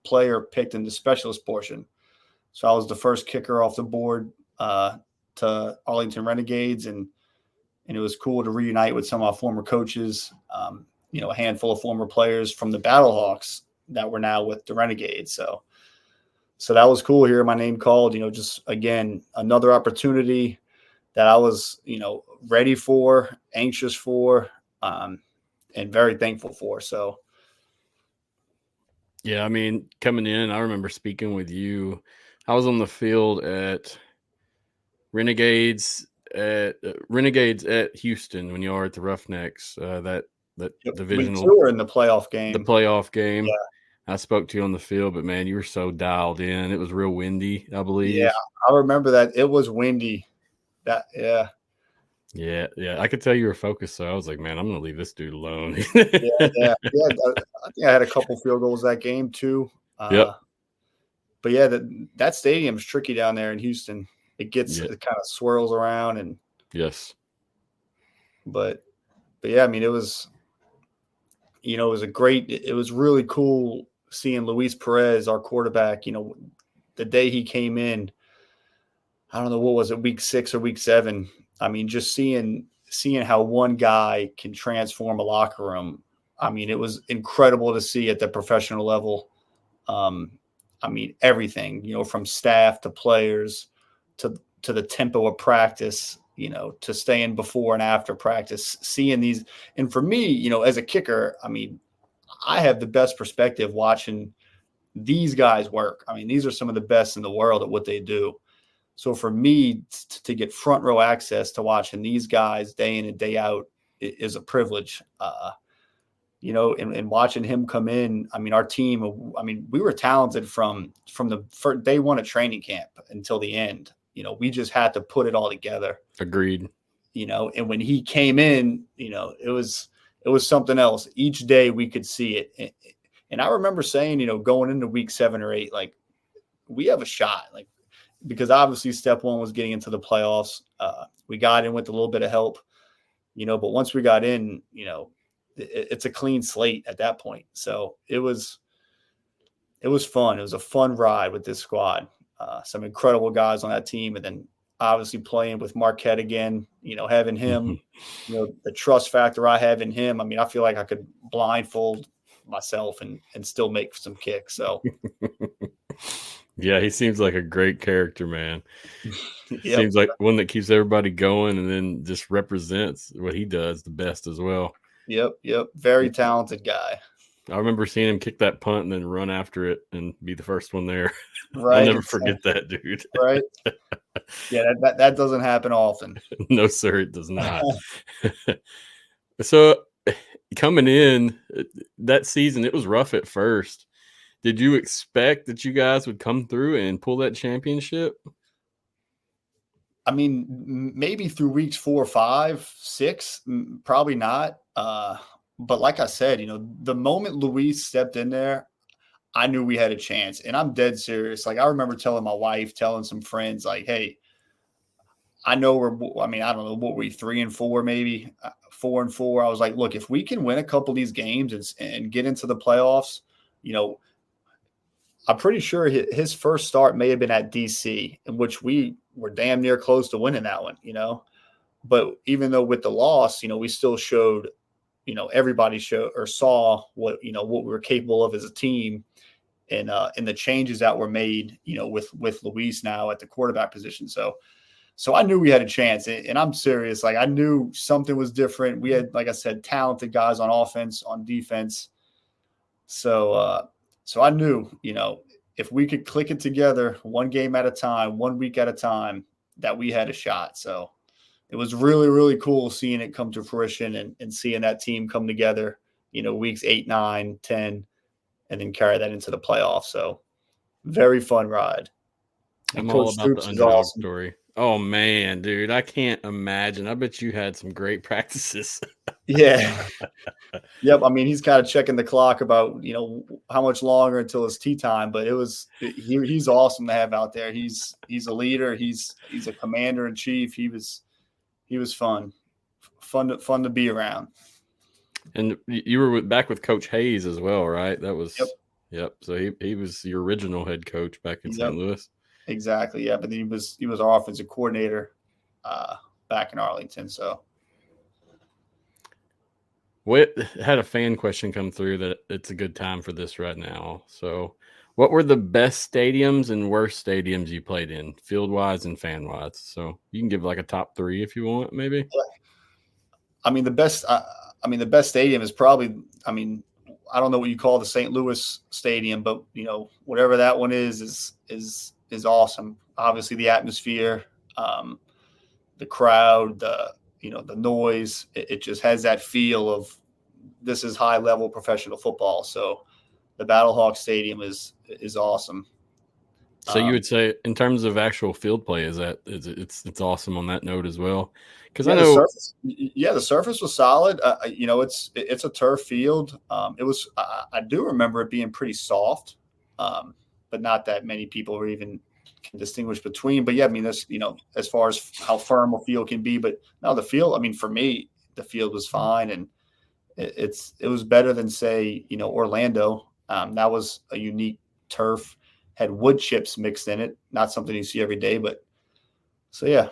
Speaker 2: player picked in the specialist portion. So I was the first kicker off the board to Arlington Renegades, and it was cool to reunite with some of our former coaches, a handful of former players from the BattleHawks that were now with the Renegades. So that was cool. Hearing my name called, just again, another opportunity that I was, ready for, anxious for, and very thankful for. So.
Speaker 1: Yeah. I mean, coming in, I remember speaking with you. I was on the field at Renegades at Houston when you are at the Roughnecks, that divisional.
Speaker 2: We were in the playoff game.
Speaker 1: Yeah. I spoke to you on the field, but man, you were so dialed in. It was real windy, I believe.
Speaker 2: Yeah, I remember that. It was windy. Yeah.
Speaker 1: Yeah. I could tell you were focused, so I was like, man, I'm gonna leave this dude alone.
Speaker 2: Yeah. I think I had a couple field goals that game too.
Speaker 1: Yep.
Speaker 2: But yeah, that stadium's tricky down there in Houston. It kind of swirls around and
Speaker 1: yes.
Speaker 2: But yeah, I mean, it was really cool seeing Luis Perez, our quarterback, the day he came in. I don't know, what was it, week 6 or week 7? I mean, just seeing how one guy can transform a locker room. I mean, it was incredible to see at the professional level. I mean, everything, from staff to players to the tempo of practice, to staying before and after practice, seeing these. And for me, as a kicker, I mean, I have the best perspective watching these guys work. I mean, these are some of the best in the world at what they do. So for me to get front row access to watching these guys day in and day out is a privilege. And watching him come in, I mean, our team, I mean, we were talented from the first day one of training camp until the end. We just had to put it all together.
Speaker 1: Agreed.
Speaker 2: And when he came in, it was something else. Each day we could see it. And I remember saying, going into week 7 or 8, like, we have a shot, like, because obviously step one was getting into the playoffs. We got in with a little bit of help, but once we got in, it's a clean slate at that point. So it was fun. It was a fun ride with this squad. Some incredible guys on that team. And then obviously playing with Marquette again, having him, the trust factor I have in him. I mean, I feel like I could blindfold myself and still make some kicks. So
Speaker 1: yeah, he seems like a great character, man.
Speaker 2: Yep.
Speaker 1: Seems like one that keeps everybody going and then just represents what he does the best as well.
Speaker 2: Yep. Very talented guy.
Speaker 1: I remember seeing him kick that punt and then run after it and be the first one there.
Speaker 2: Right.
Speaker 1: I'll never forget that, dude.
Speaker 2: Right. Yeah, that doesn't happen often.
Speaker 1: No, sir, it does not. So coming in that season, it was rough at first. Did you expect that you guys would come through and pull that championship?
Speaker 2: I mean, maybe through weeks 4, 5, 6, probably not. But like I said, the moment Luis stepped in there, I knew we had a chance. And I'm dead serious. Like, I remember telling my wife, telling some friends, like, hey, I know I don't know, what were we, 3-4, maybe 4-4. I was like, look, if we can win a couple of these games and get into the playoffs, I'm pretty sure his first start may have been at DC, in which we were damn near close to winning that one, But even though with the loss, we still showed, everybody saw what we were capable of as a team, and the changes that were made, with Luis now at the quarterback position. So I knew we had a chance, and I'm serious. Like, I knew something was different. We had, like I said, talented guys on offense, on defense. So I knew, if we could click it together one game at a time, 1 week at a time, that we had a shot. So it was really, really cool seeing it come to fruition and seeing that team come together, weeks 8, 9, 10, and then carry that into the playoffs. So very fun ride.
Speaker 1: I'm all about the underdog story. Oh, man, dude, I can't imagine. I bet you had some great practices.
Speaker 2: Yeah. Yep. I mean, he's kind of checking the clock about, how much longer until it's tea time, but he's awesome to have out there. He's a leader. He's a commander in chief. He was fun to be around.
Speaker 1: And you were back with Coach Hayes as well, right? That was, yep. So he was your original head coach back in St. Louis.
Speaker 2: Exactly. Yeah. But then he was our offensive coordinator back in Arlington. So.
Speaker 1: We had a fan question come through that it's a good time for this right now. So what were the best stadiums and worst stadiums you played in, field-wise and fan-wise? So you can give like a top 3 if you want, maybe.
Speaker 2: I mean, the best stadium is probably, I mean, I don't know what you call the St. Louis stadium, but, whatever that one is awesome. Obviously the atmosphere, the crowd, the noise, it just has that feel of this is high level professional football. So the BattleHawks Stadium is awesome.
Speaker 1: So you would say, in terms of actual field play, it's awesome on that note as well? Because I know
Speaker 2: the surface was solid. It's a turf field. It was. I do remember it being pretty soft, but not that many people were even can distinguish between. But yeah, I mean, that's as far as how firm a field can be. But no, the field. I mean, for me, the field was fine, and it was better than, say, Orlando. That was a unique turf. Had wood chips mixed in it, not something you see every day, but so yeah.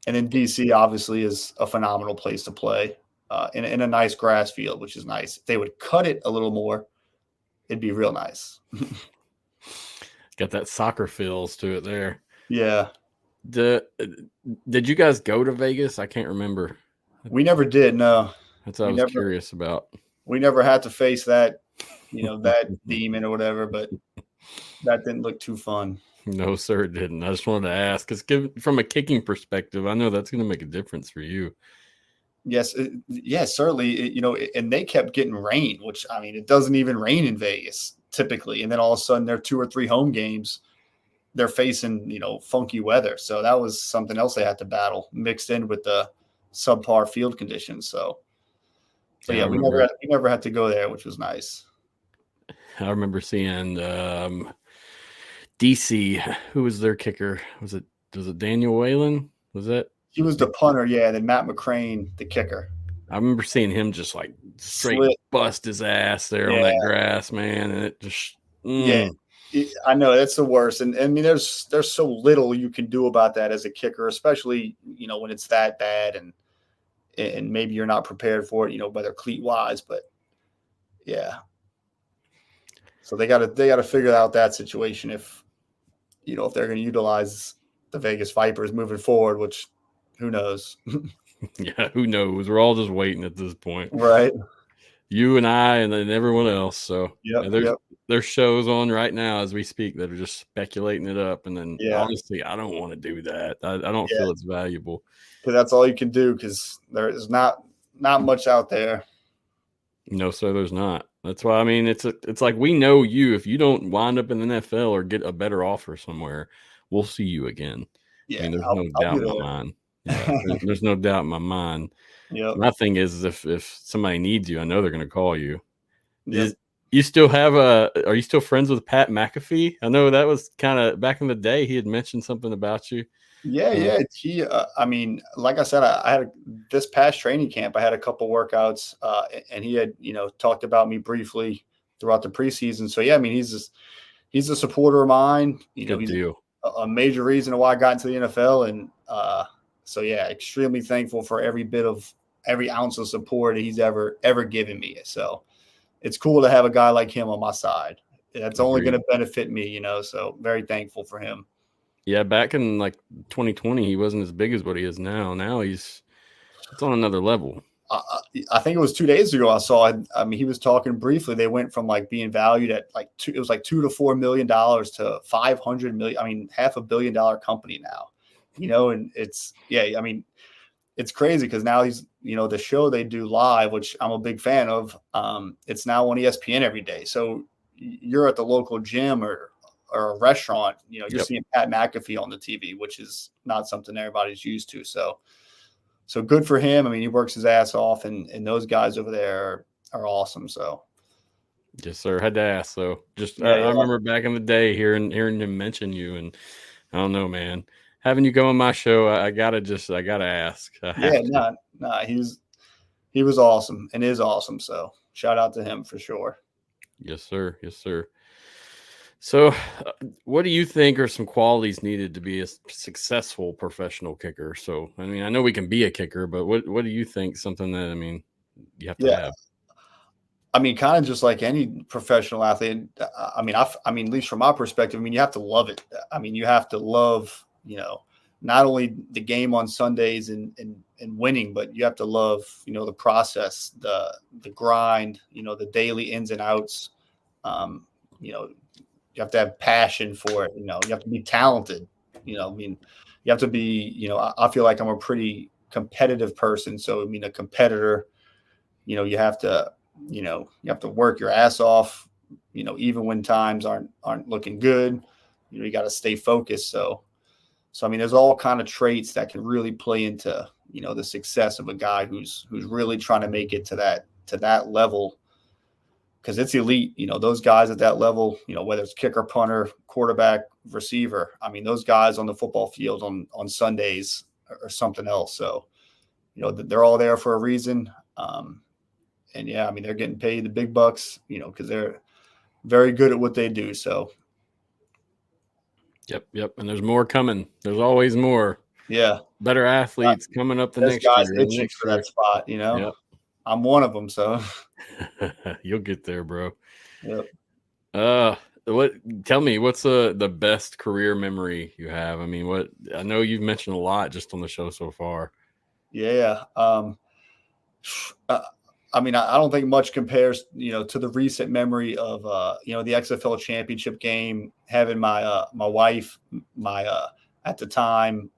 Speaker 2: And then DC obviously is a phenomenal place to play in a nice grass field, which is nice. If they would cut it a little more, it'd be real nice.
Speaker 1: Got that soccer feels to it there.
Speaker 2: Yeah.
Speaker 1: Did you guys go to Vegas? I can't remember.
Speaker 2: We never did. No.
Speaker 1: That's what I was curious about.
Speaker 2: We never had to face that, that demon or whatever, but that didn't look too fun.
Speaker 1: No, sir, it didn't. I just wanted to ask, because from a kicking perspective, I know that's going to make a difference for you.
Speaker 2: Yes, certainly. And they kept getting rain, which, I mean, it doesn't even rain in Vegas typically. And then all of a sudden, their 2 or 3 home games, they're facing, funky weather. So that was something else they had to battle, mixed in with the subpar field conditions. So, but yeah, we never had to go there, which was nice.
Speaker 1: I remember seeing DC. Who was their kicker? Was it Daniel Whalen? Was it?
Speaker 2: He was the punter, yeah. And then Matt McCrane, the kicker.
Speaker 1: I remember seeing him just like straight bust his ass there on that grass, man, and it just
Speaker 2: yeah. I know that's the worst, and I mean, there's so little you can do about that as a kicker, especially when it's that bad, and maybe you're not prepared for it, whether cleat wise, but yeah. So they got to figure out that situation if they're going to utilize the Vegas Vipers moving forward, which who knows?
Speaker 1: Yeah, who knows? We're all just waiting at this point,
Speaker 2: right?
Speaker 1: You and I, and then everyone else. So there's shows on right now as we speak that are just speculating it up, and then honestly, I don't want to do that. I don't feel it's valuable.
Speaker 2: Because that's all you can do, because there is not much out there.
Speaker 1: No, sir, there's not. That's why, I mean, it's like, we know you. If you don't wind up in the NFL or get a better offer somewhere, we'll see you again.
Speaker 2: Yeah,
Speaker 1: I mean, there's no doubt in my mind. Yeah, there's no doubt in my mind.
Speaker 2: Yep.
Speaker 1: My thing is if somebody needs you, I know they're going to call you.
Speaker 2: Yep.
Speaker 1: You still have are you still friends with Pat McAfee? I know that was kind of back in the day. He had mentioned something about you.
Speaker 2: Yeah. He, I mean, like I said, I had this past training camp, I had a couple workouts, and he had, talked about me briefly throughout the preseason. So yeah, I mean, he's a supporter of mine. He's a major reason why I got into the NFL, and so yeah, extremely thankful for every ounce of support he's ever given me. So it's cool to have a guy like him on my side. That's only going to benefit me, so very thankful for him.
Speaker 1: Yeah, back in like 2020, he wasn't as big as what he is now. Now it's on another level.
Speaker 2: I think it was 2 days ago I saw it. I mean, he was talking briefly. They went from like being valued at it was like $2 to $4 million to $500 million. I mean, $500 million company now, and I mean, it's crazy because now he's, the show they do live, which I'm a big fan of. It's now on ESPN every day. So you're at the local gym or a restaurant, you're seeing Pat McAfee on the TV, which is not something everybody's used to. So good for him. I mean, he works his ass off, and those guys over there are awesome. So
Speaker 1: yes, sir. Had to ask. So I remember back in the day hearing him mention you, and I don't know, man, having you go on my show, I gotta ask.
Speaker 2: He was awesome and is awesome. So shout out to him for sure.
Speaker 1: Yes, sir. Yes, sir. So what do you think are some qualities needed to be a successful professional kicker? So, I mean, I know we can be a kicker, but what do you think something that, I mean, you have to have?
Speaker 2: I mean, kind of just like any professional athlete. I mean, at least from my perspective, I mean, you have to love it. I mean, you have to love, not only the game on Sundays and winning, but you have to love, the process, the grind, the daily ins and outs. You have to have passion for it. You have to be talented. I mean, you have to be, I feel like I'm a pretty competitive person. So, I mean, a competitor, you have to work your ass off, even when times aren't looking good, you got to stay focused. So I mean, there's all kind of traits that can really play into, the success of a guy who's really trying to make it to that level, because it's elite. Those guys at that level, whether it's kicker, punter, quarterback, receiver, I mean, those guys on the football field on Sundays are something else. So, they're all there for a reason. And yeah, I mean, they're getting paid the big bucks, because they're very good at what they do. So.
Speaker 1: Yep. And there's more coming. There's always more.
Speaker 2: Yeah.
Speaker 1: Better athletes coming up the next
Speaker 2: guys
Speaker 1: year.
Speaker 2: itching for that spot,
Speaker 1: Yep.
Speaker 2: I'm one of them, so.
Speaker 1: You'll get there, bro.
Speaker 2: Yep.
Speaker 1: Tell me, what's the best career memory you have? I mean, I know you've mentioned a lot just on the show so far.
Speaker 2: Yeah. I mean, I don't think much compares, to the recent memory of, the XFL championship game, having my wife, at the time,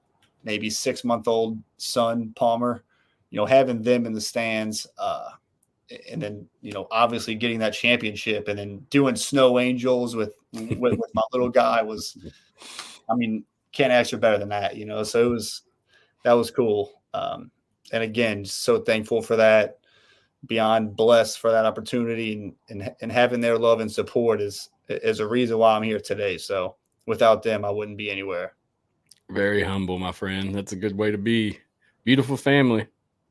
Speaker 2: maybe 6-month-old son, Palmer, having them in the stands, and then, obviously getting that championship, and then doing snow angels with my little guy was, I mean, can't ask for better than that, so that was cool. And again, so thankful for that. Beyond blessed for that opportunity, and having their love and support is a reason why I'm here today. So without them, I wouldn't be anywhere.
Speaker 1: Very humble, my friend. That's a good way to be. Beautiful family.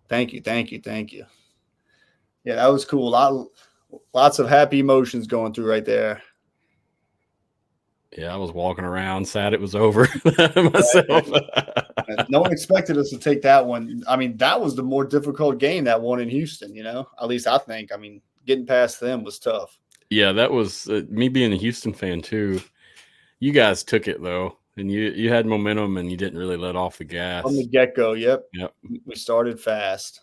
Speaker 2: Thank you. Yeah, that was cool. Lots of happy emotions going through right there.
Speaker 1: Yeah, I was walking around, sad it was over myself.
Speaker 2: No one expected us to take that one. I mean, that was the more difficult game, that one in Houston, at least I think. I mean, getting past them was tough.
Speaker 1: Yeah, that was me being a Houston fan too. You guys took it though, and you had momentum, and you didn't really let off the gas.
Speaker 2: From the get-go, yep.
Speaker 1: Yep.
Speaker 2: We started fast.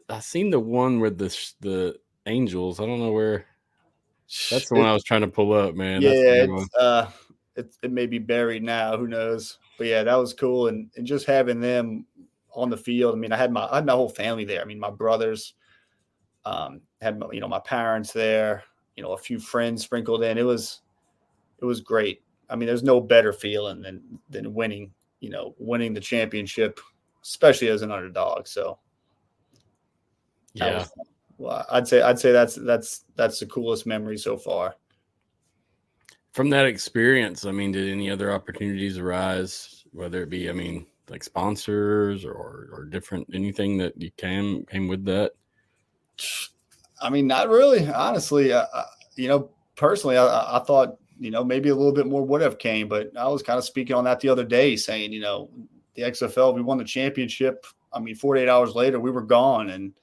Speaker 1: I seen the one with the Angels. I don't know where. That's the one I was trying to pull up, man.
Speaker 2: Yeah, it may be buried now. Who knows? But yeah, that was cool, and just having them on the field. I mean, I had my whole family there. I mean, my brothers, had my parents there. A few friends sprinkled in. It was great. I mean, there's no better feeling than winning. Winning the championship, especially as an underdog. So
Speaker 1: yeah.
Speaker 2: Well, I'd say that's the coolest memory so far.
Speaker 1: From that experience, I mean, did any other opportunities arise, whether it be, I mean, like sponsors or different, anything that you came with that?
Speaker 2: I mean, not really, honestly. Personally, I thought, maybe a little bit more would have came, but I was kind of speaking on that the other day, saying, the XFL, we won the championship. I mean, 48 hours later, we were gone, and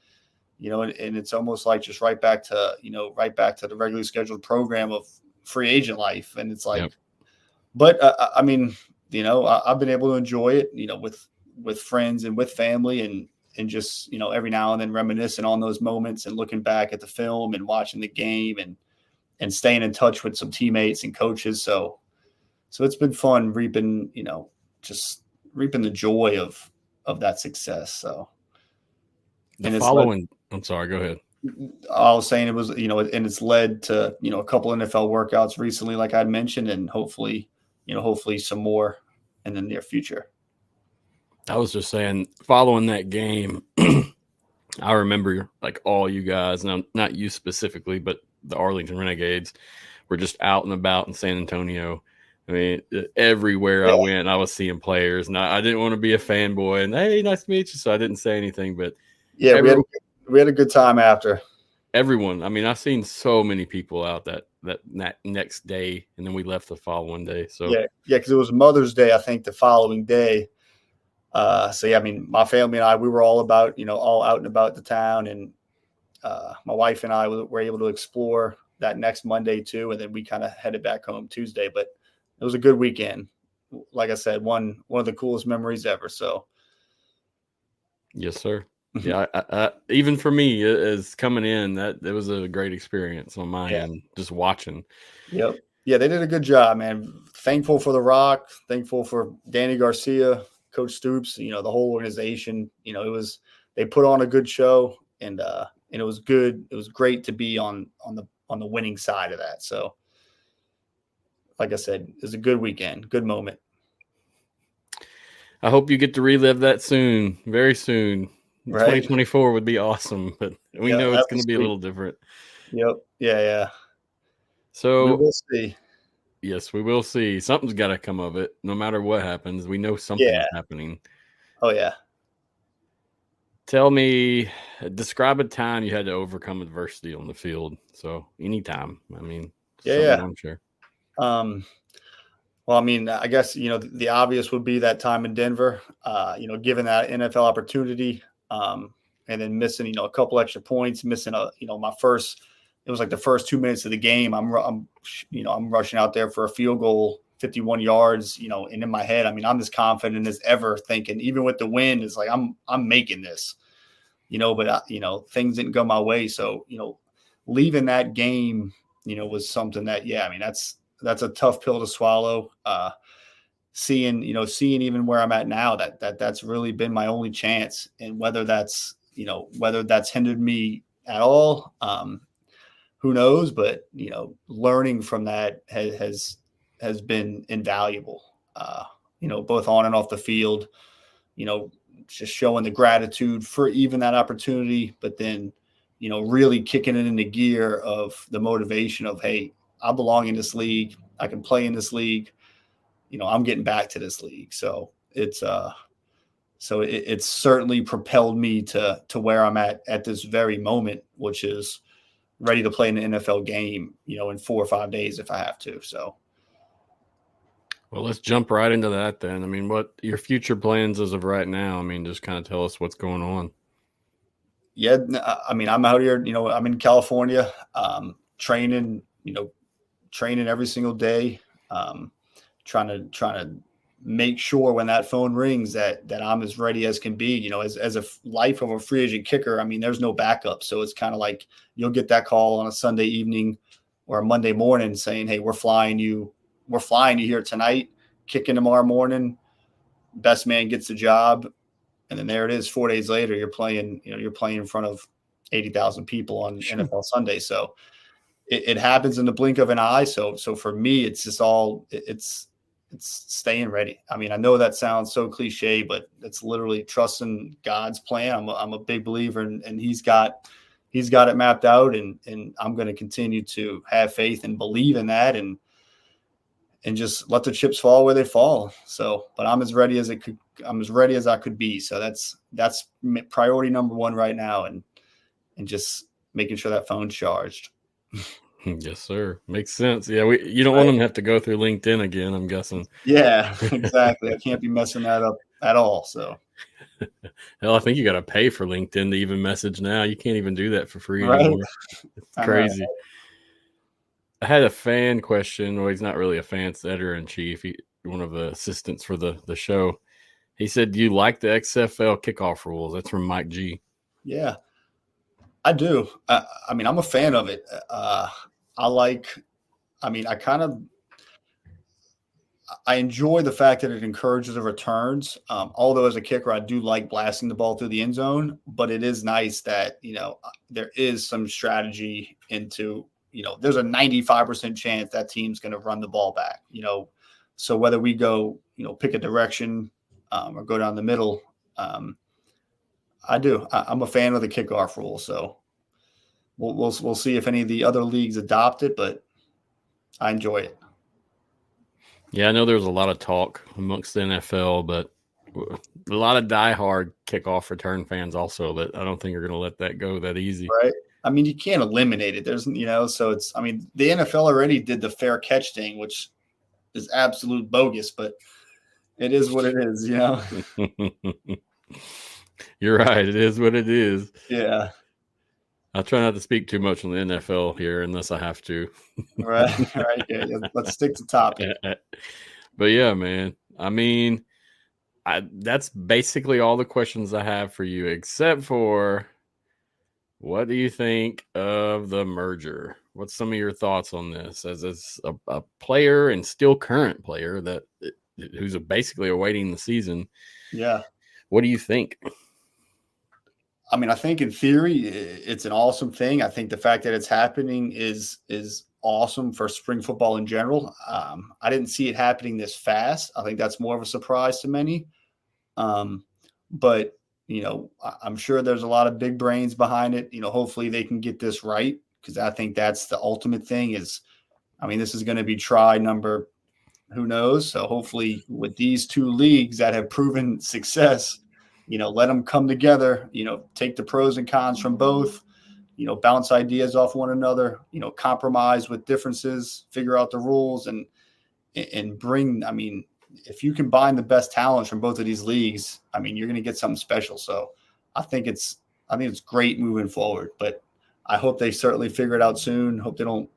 Speaker 2: and it's almost like just right back to the regularly scheduled program of free agent life. And it's like, yep. But I mean, I've been able to enjoy it, with friends and with family, and just, every now and then reminiscing on those moments and looking back at the film and watching the game and staying in touch with some teammates and coaches. So it's been fun reaping the joy of that success. So.
Speaker 1: I'm sorry, go ahead.
Speaker 2: I was saying it was, and it's led to, a couple NFL workouts recently, like I'd mentioned, and hopefully some more in the near future.
Speaker 1: I was just saying, following that game, I remember like all you guys, now not you specifically, but the Arlington Renegades were just out and about in San Antonio. I mean, everywhere I went, I was seeing players, and I didn't want to be a fanboy. And hey, nice to meet you, so I didn't say anything. But
Speaker 2: yeah, we had a good time after.
Speaker 1: Everyone. I mean, I've seen so many people out that next day, and then we left the following day. So
Speaker 2: yeah, because it was Mother's Day, I think, the following day. So yeah, I mean, my family and I, we were all about, all out and about the town, and my wife and I were able to explore that next Monday too, and then we kind of headed back home Tuesday. But it was a good weekend. Like I said, one of the coolest memories ever. So
Speaker 1: yes, sir. Yeah, I, even for me as coming in, that it was a great experience on my end, just watching.
Speaker 2: Yep. Yeah, they did a good job, man. Thankful for The Rock. Thankful for Danny Garcia, Coach Stoops. The whole organization. They put on a good show, and it was good. It was great to be on the winning side of that. So, like I said, it was a good weekend, good moment.
Speaker 1: I hope you get to relive that soon, very soon.
Speaker 2: Right.
Speaker 1: 2024 would be awesome, but we know it's going to be a little different.
Speaker 2: Yep. Yeah.
Speaker 1: So
Speaker 2: we will see.
Speaker 1: Yes, we will see. Something's got to come of it. No matter what happens, we know something's happening.
Speaker 2: Oh, yeah.
Speaker 1: Tell me, describe a time you had to overcome adversity on the field. So anytime. I mean, I'm sure.
Speaker 2: Well, I mean, I guess, the obvious would be that time in Denver, given that NFL opportunity, and then missing, a couple extra points, missing it was like the first 2 minutes of the game. I'm rushing out there for a field goal, 51 yards, and in my head, I mean, I'm as confident as ever, thinking even with the win, it's like, I'm making this, but things didn't go my way. So, leaving that game, was something that, I mean, that's a tough pill to swallow. Seeing even where I'm at now, that's really been my only chance. And whether that's hindered me at all, who knows? But learning from that has been invaluable. Both on and off the field. Just showing the gratitude for even that opportunity, but then really kicking it into gear of the motivation of, hey, I belong in this league. I can play in this league. I'm getting back to this league. So it's certainly propelled me to where I'm at this very moment, which is ready to play in an NFL game, in 4 or 5 days if I have to. So.
Speaker 1: Well, let's jump right into that then. I mean, what your future plans as of right now? I mean, just kind of tell us what's going on.
Speaker 2: Yeah. I mean, I'm out here, I'm in California, training every single day, trying to make sure when that phone rings that I'm as ready as can be, as a life of a free agent kicker. I mean, there's no backup. So it's kind of like you'll get that call on a Sunday evening or a Monday morning saying, hey, we're flying you here tonight, kicking tomorrow morning, best man gets the job. And then there it is. 4 days later, you're playing in front of 80,000 people on NFL Sunday. So it happens in the blink of an eye. So for me, it's just it's staying ready. I mean, I know that sounds so cliche, but it's literally trusting God's plan. I'm a big believer, and He's got it mapped out, and I'm going to continue to have faith and believe in that, and just let the chips fall where they fall. So, but I'm as ready as I could be. So that's priority number one right now, and just making sure that phone's charged.
Speaker 1: Yes, sir. Makes sense. Yeah, you don't want them to have to go through LinkedIn again, I'm guessing.
Speaker 2: Yeah, exactly. I can't be messing that up at all. So,
Speaker 1: hell, I think you got to pay for LinkedIn to even message now. You can't even do that for free anymore. It's crazy. I had a fan question. Well, he's not really a fan, it's the editor-in-chief. One of the assistants for the show. He said, do you like the XFL kickoff rules? That's from Mike G.
Speaker 2: Yeah, I do. I mean, I'm a fan of it. I enjoy the fact that it encourages the returns. Although as a kicker, I do like blasting the ball through the end zone, but it is nice that, there is some strategy into, there's a 95% chance that team's going to run the ball back, so whether we go, pick a direction or go down the middle, I'm a fan of the kickoff rule. So we'll see if any of the other leagues adopt it, but I enjoy it.
Speaker 1: Yeah, I know there's a lot of talk amongst the NFL, but a lot of diehard kickoff return fans also that I don't think are going to let that go that easy.
Speaker 2: Right. I mean, you can't eliminate it. There's, so it's, I mean, the NFL already did the fair catch thing, which is absolute bogus, but it is what it is,
Speaker 1: You're right. It is what it is.
Speaker 2: Yeah.
Speaker 1: I'll try not to speak too much on the NFL here unless I have to.
Speaker 2: Right. Yeah, let's stick to topic.
Speaker 1: But yeah, man. I mean, that's basically all the questions I have for you, except for what do you think of the merger? What's some of your thoughts on this as a player and still current player who's basically awaiting the season?
Speaker 2: Yeah.
Speaker 1: What do you think?
Speaker 2: I mean, I think in theory, it's an awesome thing. I think the fact that it's happening is awesome for spring football in general. I didn't see it happening this fast. I think that's more of a surprise to many. But I'm sure there's a lot of big brains behind it. Hopefully they can get this right, because I think that's the ultimate thing. This is going to be try number, who knows? So hopefully with these two leagues that have proven success, let them come together, take the pros and cons from both, bounce ideas off one another, compromise with differences, figure out the rules, and bring, if you combine the best talents from both of these leagues, you're going to get something special. So I think it's great moving forward, but I hope they certainly figure it out soon. Hope they don't,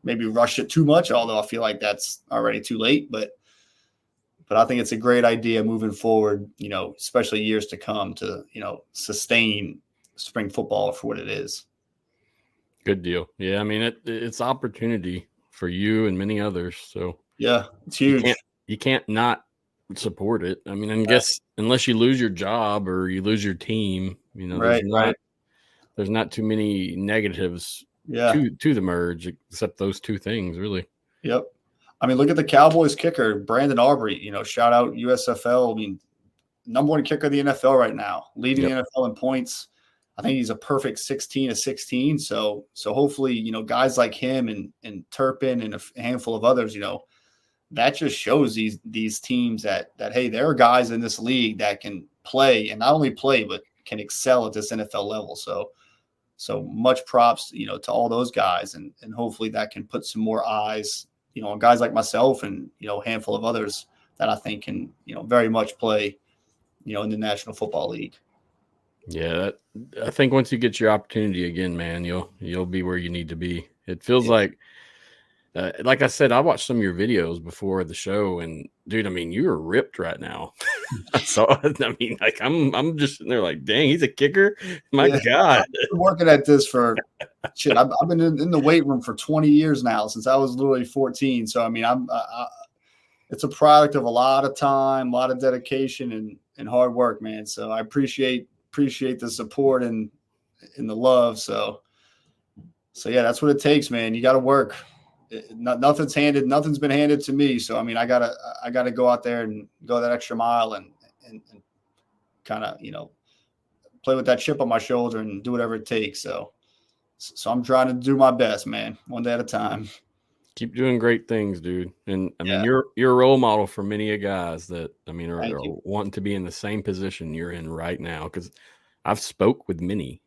Speaker 2: maybe rush it too much, although I feel like that's already too late, but I think it's a great idea moving forward, especially years to come, to, sustain spring football for what it is.
Speaker 1: Good deal. Yeah. It's opportunity for you and many others. So
Speaker 2: yeah, it's huge.
Speaker 1: You can't not support it. I guess unless you lose your job or you lose your team, there's not too many negatives to the merge, except those two things, really.
Speaker 2: Yep. Look at the Cowboys kicker, Brandon Aubrey, shout out USFL. Number one kicker of the NFL right now, leading the NFL in points. I think he's a perfect 16/16. So hopefully, guys like him and Turpin and a handful of others, that just shows these teams that, hey, there are guys in this league that can play, and not only play, but can excel at this NFL level. So much props, to all those guys, and hopefully that can put some more eyes, on guys like myself and, a handful of others that I think can, very much play, in the National Football League.
Speaker 1: Yeah, I think once you get your opportunity again, man, you'll be where you need to be. It feels like I said, I watched some of your videos before the show, and dude, you're ripped right now. So I'm just sitting there like, dang, he's a kicker. My God,
Speaker 2: I've been working at this for shit. I've been in the weight room for 20 years now, since I was literally 14. So it's a product of a lot of time, a lot of dedication, and hard work, man. So I appreciate the support and the love. So yeah, that's what it takes, man. You got to work. Nothing's been handed to me. So, I gotta go out there and go that extra mile and kind of, play with that chip on my shoulder and do whatever it takes. So I'm trying to do my best, man, one day at a time.
Speaker 1: Keep doing great things, dude. And you're a role model for many of guys that, are wanting to be in the same position you're in right now. Cause I spoke with many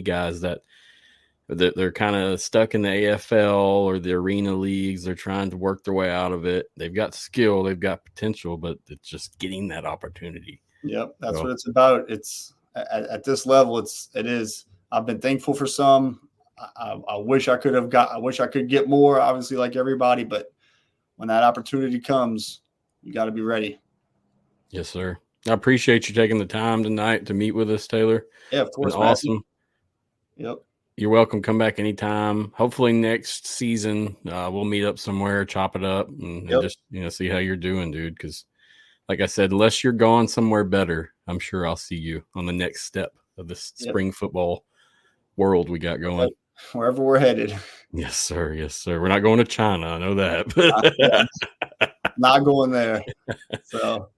Speaker 1: guys that they're kind of stuck in the AFL or the arena leagues. They're trying to work their way out of it. They've got skill, they've got potential, but it's just getting that opportunity.
Speaker 2: Yep. That's what it's about. It's at this level. It is. I've been thankful for some. I wish I could get more, obviously, like everybody, but when that opportunity comes, you got to be ready.
Speaker 1: Yes, sir. I appreciate you taking the time tonight to meet with us, Taylor.
Speaker 2: Yeah, of course.
Speaker 1: Awesome.
Speaker 2: Yep.
Speaker 1: You're welcome. Come back anytime. Hopefully next season, we'll meet up somewhere, chop it up, and just, see how you're doing, dude. Because like I said, unless you're going somewhere better, I'm sure I'll see you on the next step of this spring football world we got going.
Speaker 2: Wherever we're headed.
Speaker 1: Yes, sir. Yes, sir. We're not going to China. I know that.
Speaker 2: Not going there. So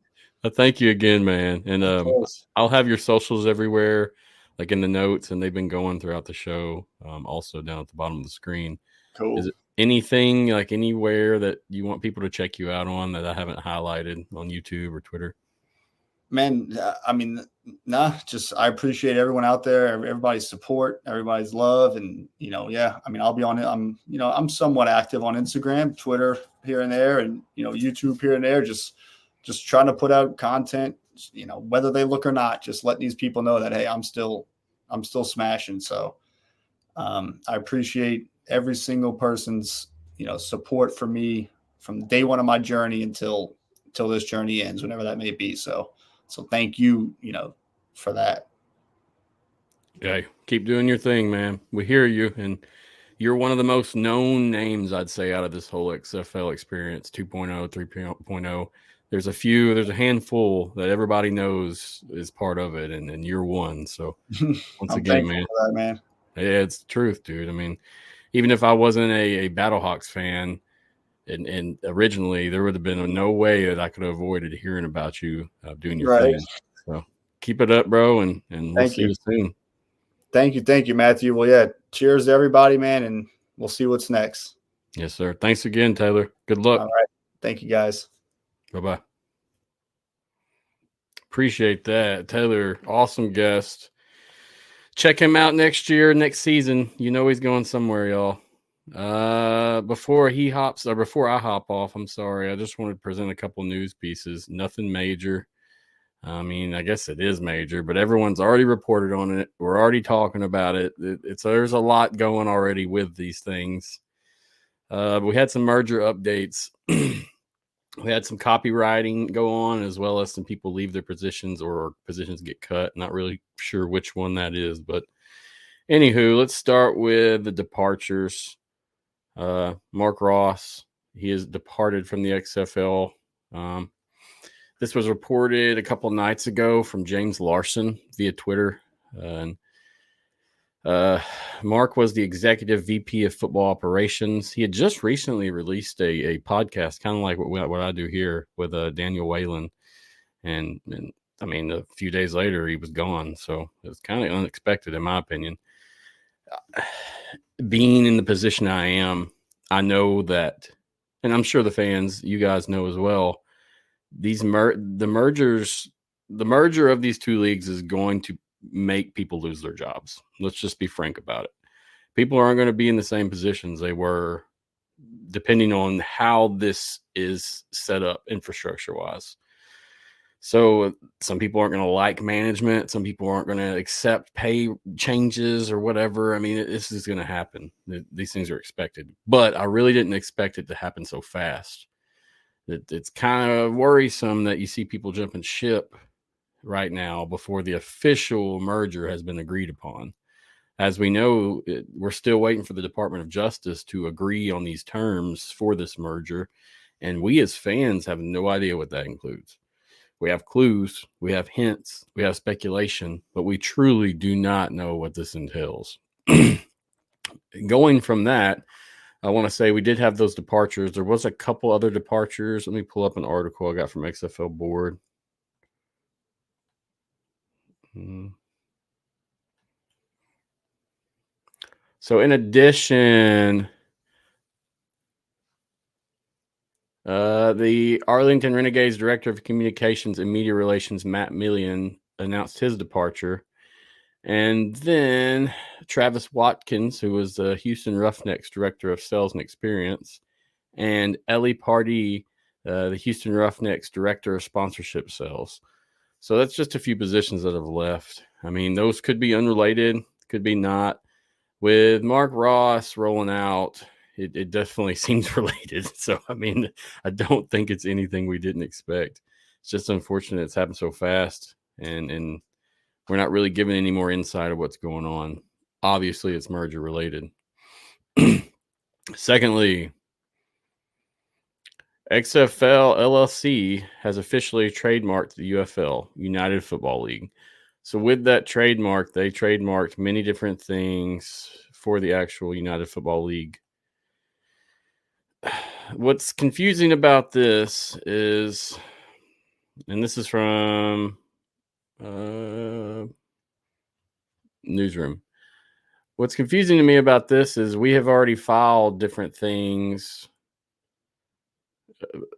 Speaker 1: thank you again, man. And I'll have your socials everywhere, like in the notes, and they've been going throughout the show, also down at the bottom of the screen.
Speaker 2: Cool.
Speaker 1: Is it anything, like anywhere that you want people to check you out on that I haven't highlighted on YouTube or Twitter?
Speaker 2: Man, just I appreciate everyone out there, everybody's support, everybody's love, and I'll be on it. I'm somewhat active on Instagram, Twitter here and there, and YouTube here and there, just trying to put out content, whether they look or not, just letting these people know that, hey, I'm still smashing. So I appreciate every single person's support for me from day one of my journey until this journey ends, whenever that may be. So thank you, for that.
Speaker 1: Yeah, keep doing your thing, man. We hear you, and you're one of the most known names, I'd say, out of this whole XFL experience, 2.0, 3.0. there's a handful that everybody knows is part of it, and you're one. So once
Speaker 2: I'm
Speaker 1: again,
Speaker 2: thankful
Speaker 1: man,
Speaker 2: for that, man.
Speaker 1: yeah, it's the truth, dude. I mean, even if I wasn't a BattleHawks fan, and originally there would have been no way that I could have avoided hearing about you doing your
Speaker 2: Right.
Speaker 1: thing. So keep it up, bro, and we'll
Speaker 2: Thank
Speaker 1: see
Speaker 2: you.
Speaker 1: you soon.
Speaker 2: Thank you, Matthew. Well, yeah, cheers to everybody, man, and we'll see what's next.
Speaker 1: Yes, sir. Thanks again, Taylor. Good luck.
Speaker 2: All right. Thank you, guys.
Speaker 1: Bye-bye. Appreciate that. Taylor, awesome guest. Check him out next next season. You know he's going somewhere, y'all. Before I hop off, I'm sorry. I just wanted to present a couple news pieces. Nothing major. I mean, I guess it is major, but everyone's already reported on it. We're already talking about it. There's a lot going already with these things. We had some merger updates. We had some copywriting go on, as well as some people leave their positions or positions get cut. Not really sure which one that is, but anywho, let's start with the departures. Marc Ross, he has departed from the XFL. This was reported a couple nights ago from James Larson via Twitter. Marc was the executive VP of football operations. He had just recently released a podcast, kind of like what I do here with Daniel Whalen. And I mean, a few days later, he was gone. So it was kind of unexpected, in my opinion. Being in the position I am, I know that, and I'm sure the fans, you guys know as well, the merger of these two leagues is going to make people lose their jobs. Let's just be frank about it. People aren't going to be in the same positions they were, depending on how this is set up infrastructure wise. So some people aren't going to like management. Some people aren't going to accept pay changes or whatever. I mean, this is going to happen. These things are expected, but I really didn't expect it to happen so fast. It's kind of worrisome that you see people jumping ship right now before the official merger has been agreed upon. As we know, we're still waiting for the Department of Justice to agree on these terms for this merger. And we as fans have no idea what that includes. We have clues, we have hints, we have speculation, but we truly do not know what this entails. Going from that, I want to say we did have those departures. There was a couple other departures. Let me pull up an article I got from XFL Board. So in addition, the Arlington Renegades Director of Communications and Media Relations, Matt Millian, announced his departure. And then Travis Watkins, who was the Houston Roughnecks Director of Sales and Experience, and Ellie Pardee, the Houston Roughnecks Director of Sponsorship Sales. So that's just a few positions that have left. I mean, those could be unrelated, could be not. With Marc Ross rolling out, it definitely seems related. So, I mean, I don't think it's anything we didn't expect. It's just unfortunate it's happened so fast, and we're not really given any more insight of what's going on. Obviously, it's merger related. Secondly, XFL LLC has officially trademarked the UFL, United Football League. So with that trademark, they trademarked many different things for the actual United Football League. What's confusing about this is, and this is from Newsroom. What's confusing to me about this is we have already filed different things.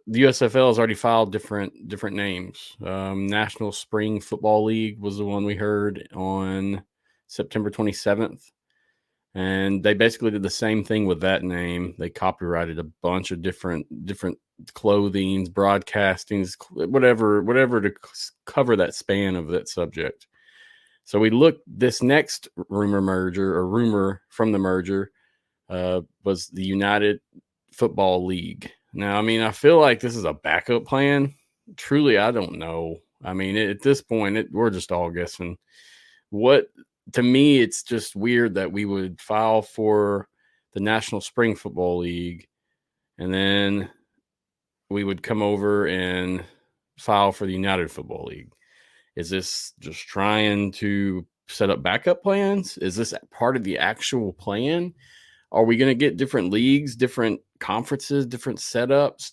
Speaker 1: The USFL has already filed different names. National Spring Football League was the one we heard on September 27th. And they basically did the same thing with that name. They copyrighted a bunch of different clothings, broadcastings, whatever to cover that span of that subject. So we looked, this next rumor from the merger was the United Football League. Now, I mean, I feel like this is a backup plan. Truly, I don't know. I mean, at this point, we're just all guessing. To me, it's just weird that we would file for the National Spring Football League, and then we would come over and file for the United Football League? Is this just trying to set up backup plans? Is this part of the actual plan? Are we going to get different leagues, different conferences, different setups?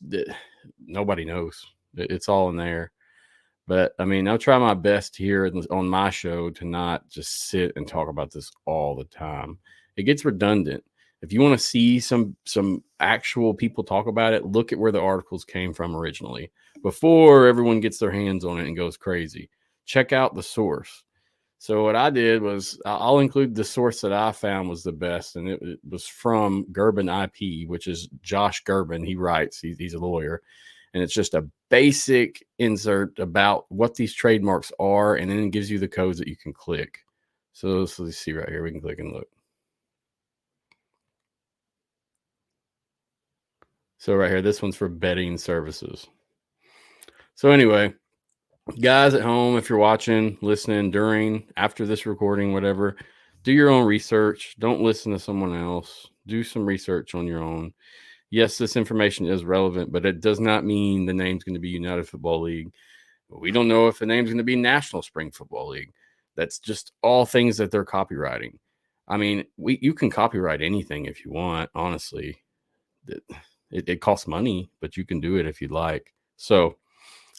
Speaker 1: Nobody knows. It's all in there. But I mean, I'll try my best here on my show to not just sit and talk about this all the time. It gets redundant. If you want to see some actual people talk about it, look at where the articles came from originally before everyone gets their hands on it and goes crazy. Check out the source. So what I did was I'll include the source that I found was the best, and it was from Gerben IP, which is Josh Gerben. He writes, he's a lawyer, and it's just a basic insert about what these trademarks are, and then it gives you the codes that you can click. So let's see right here. We can click and look. So right here, this one's for betting services. So anyway, guys at home, if you're watching, listening during, after this recording, whatever, do your own research. Don't listen to someone else. Do some research on your own. Yes, this information is relevant, but it does not mean the name's going to be United Football League. We don't know if the name's going to be National Spring Football League. That's just all things that they're copywriting. I mean, you can copyright anything if you want, honestly. It costs money, but you can do it if you'd like. So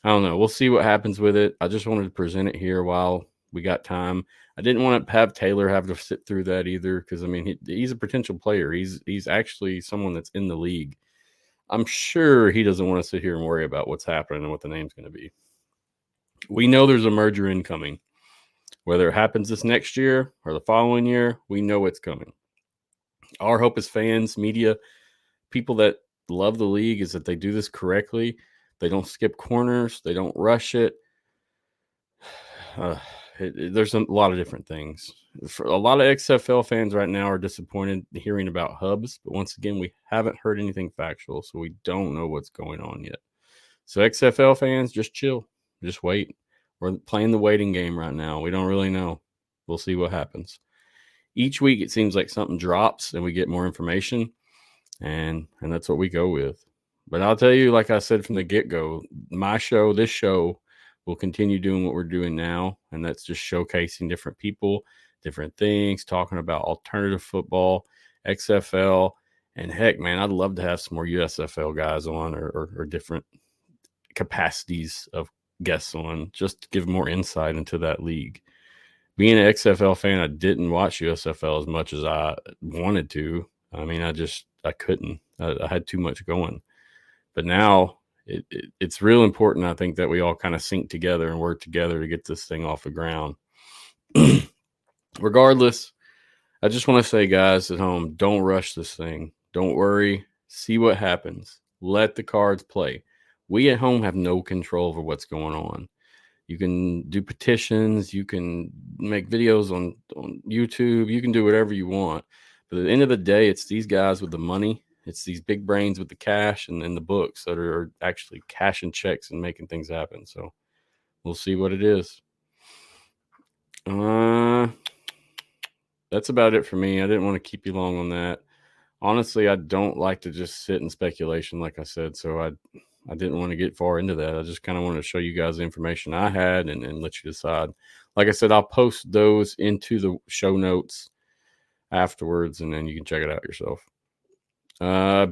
Speaker 1: I don't know. We'll see what happens with it. I just wanted to present it here while we got time. I didn't want to have Taylor have to sit through that either, because I mean, he's a potential player. He's actually someone that's in the league. I'm sure he doesn't want to sit here and worry about what's happening and what the name's going to be. We know there's a merger incoming. Whether it happens this next year or the following year, we know it's coming. Our hope as fans, media, people that love the league is that they do this correctly. They don't skip corners. They don't rush it. There's a lot of different things. For a lot of XFL fans right now are disappointed hearing about hubs, but once again, we haven't heard anything factual, so we don't know what's going on yet. So XFL fans, just chill. Just wait. We're playing the waiting game right now. We don't really know. We'll see what happens. Each week, it seems like something drops and we get more information, and that's what we go with. But I'll tell you, like I said from the get-go, this show will continue doing what we're doing now, and that's just showcasing different people, different things, talking about alternative football, XFL, and heck, man, I'd love to have some more USFL guys on or different capacities of guests on, just to give more insight into that league. Being an XFL fan, I didn't watch USFL as much as I wanted to. I mean, I couldn't. I had too much going. But now it's real important, I think, that we all kind of sync together and work together to get this thing off the ground. Regardless, I just want to say, guys at home, don't rush this thing. Don't worry. See what happens. Let the cards play. We at home have no control over what's going on. You can do petitions. You can make videos on YouTube. You can do whatever you want. But at the end of the day, it's these guys with the money. It's these big brains with the cash and the books that are actually cashing checks and making things happen. So we'll see what it is. That's about it for me. I didn't want to keep you long on that. Honestly, I don't like to just sit in speculation, like I said. So I didn't want to get far into that. I just kind of wanted to show you guys the information I had and let you decide. Like I said, I'll post those into the show notes afterwards, and then you can check it out yourself.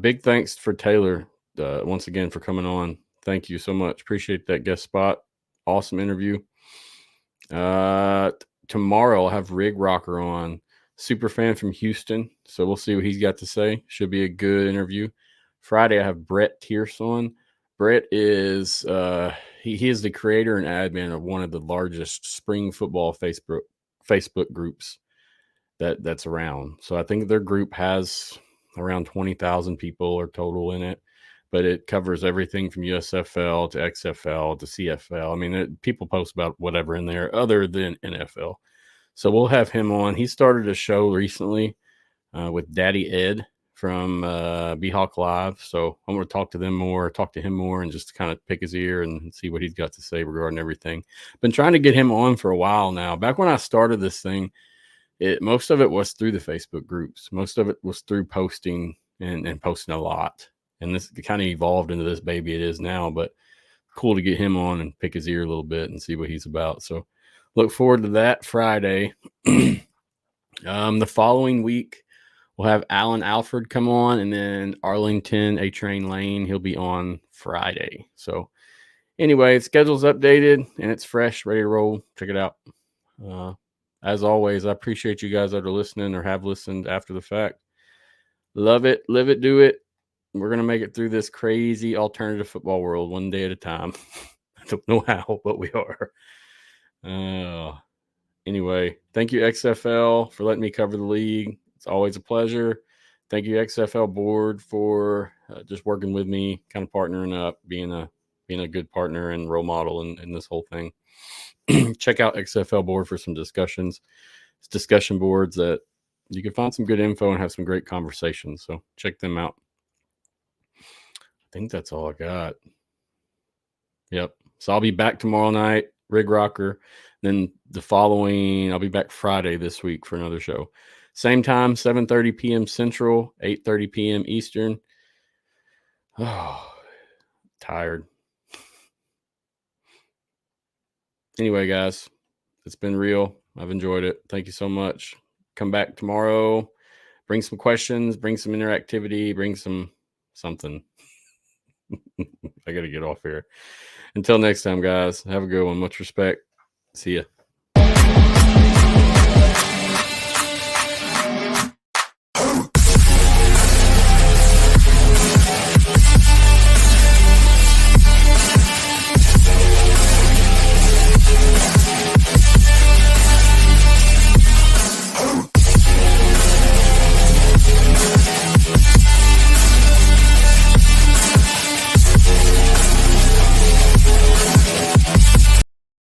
Speaker 1: Big thanks for Taylor once again for coming on. Thank you so much. Appreciate that guest spot. Awesome interview. Tomorrow I'll have Rig Rocker on, super fan from Houston. So we'll see what he's got to say. Should be a good interview. Friday I have Brett Tierce on. Brett is he is the creator and admin of one of the largest spring football Facebook groups that's around. So I think their group has around 20,000 people are total in it, but it covers everything from USFL to XFL to CFL. I mean, people post about whatever in there other than NFL. So we'll have him on. He started a show recently with Daddy Ed from BHawk Live. So I'm going to talk to him more, and just kind of pick his ear and see what he's got to say regarding everything. Been trying to get him on for a while now. Back when I started this thing, most of it was through the Facebook groups. Most of it was through posting and posting a lot. And this kind of evolved into this baby it is now. But cool to get him on and pick his ear a little bit and see what he's about. So look forward to that Friday. The following week, we'll have Alan Alford come on, and then Arlington A-Train Lane. He'll be on Friday. So anyway, schedule's updated and it's fresh, ready to roll. Check it out. As always, I appreciate you guys that are listening or have listened after the fact. Love it, live it, do it. We're going to make it through this crazy alternative football world one day at a time. I don't know how, but we are. Anyway, thank you, XFL, for letting me cover the league. It's always a pleasure. Thank you, XFL board, for just working with me, kind of partnering up, being a good partner and role model in this whole thing. Check out XFL board for some discussions. It's discussion boards that you can find some good info and have some great conversations. So check them out. I think that's all I got. Yep. So I'll be back tomorrow night, Rig Rocker. Then the following, I'll be back Friday this week for another show. Same time, 7:30 p.m. Central, 8:30 p.m. Eastern. Oh, tired. Anyway, guys, it's been real. I've enjoyed it. Thank you so much. Come back tomorrow. Bring some questions. Bring some interactivity. Bring something. I got to get off here. Until next time, guys, have a good one. Much respect. See ya.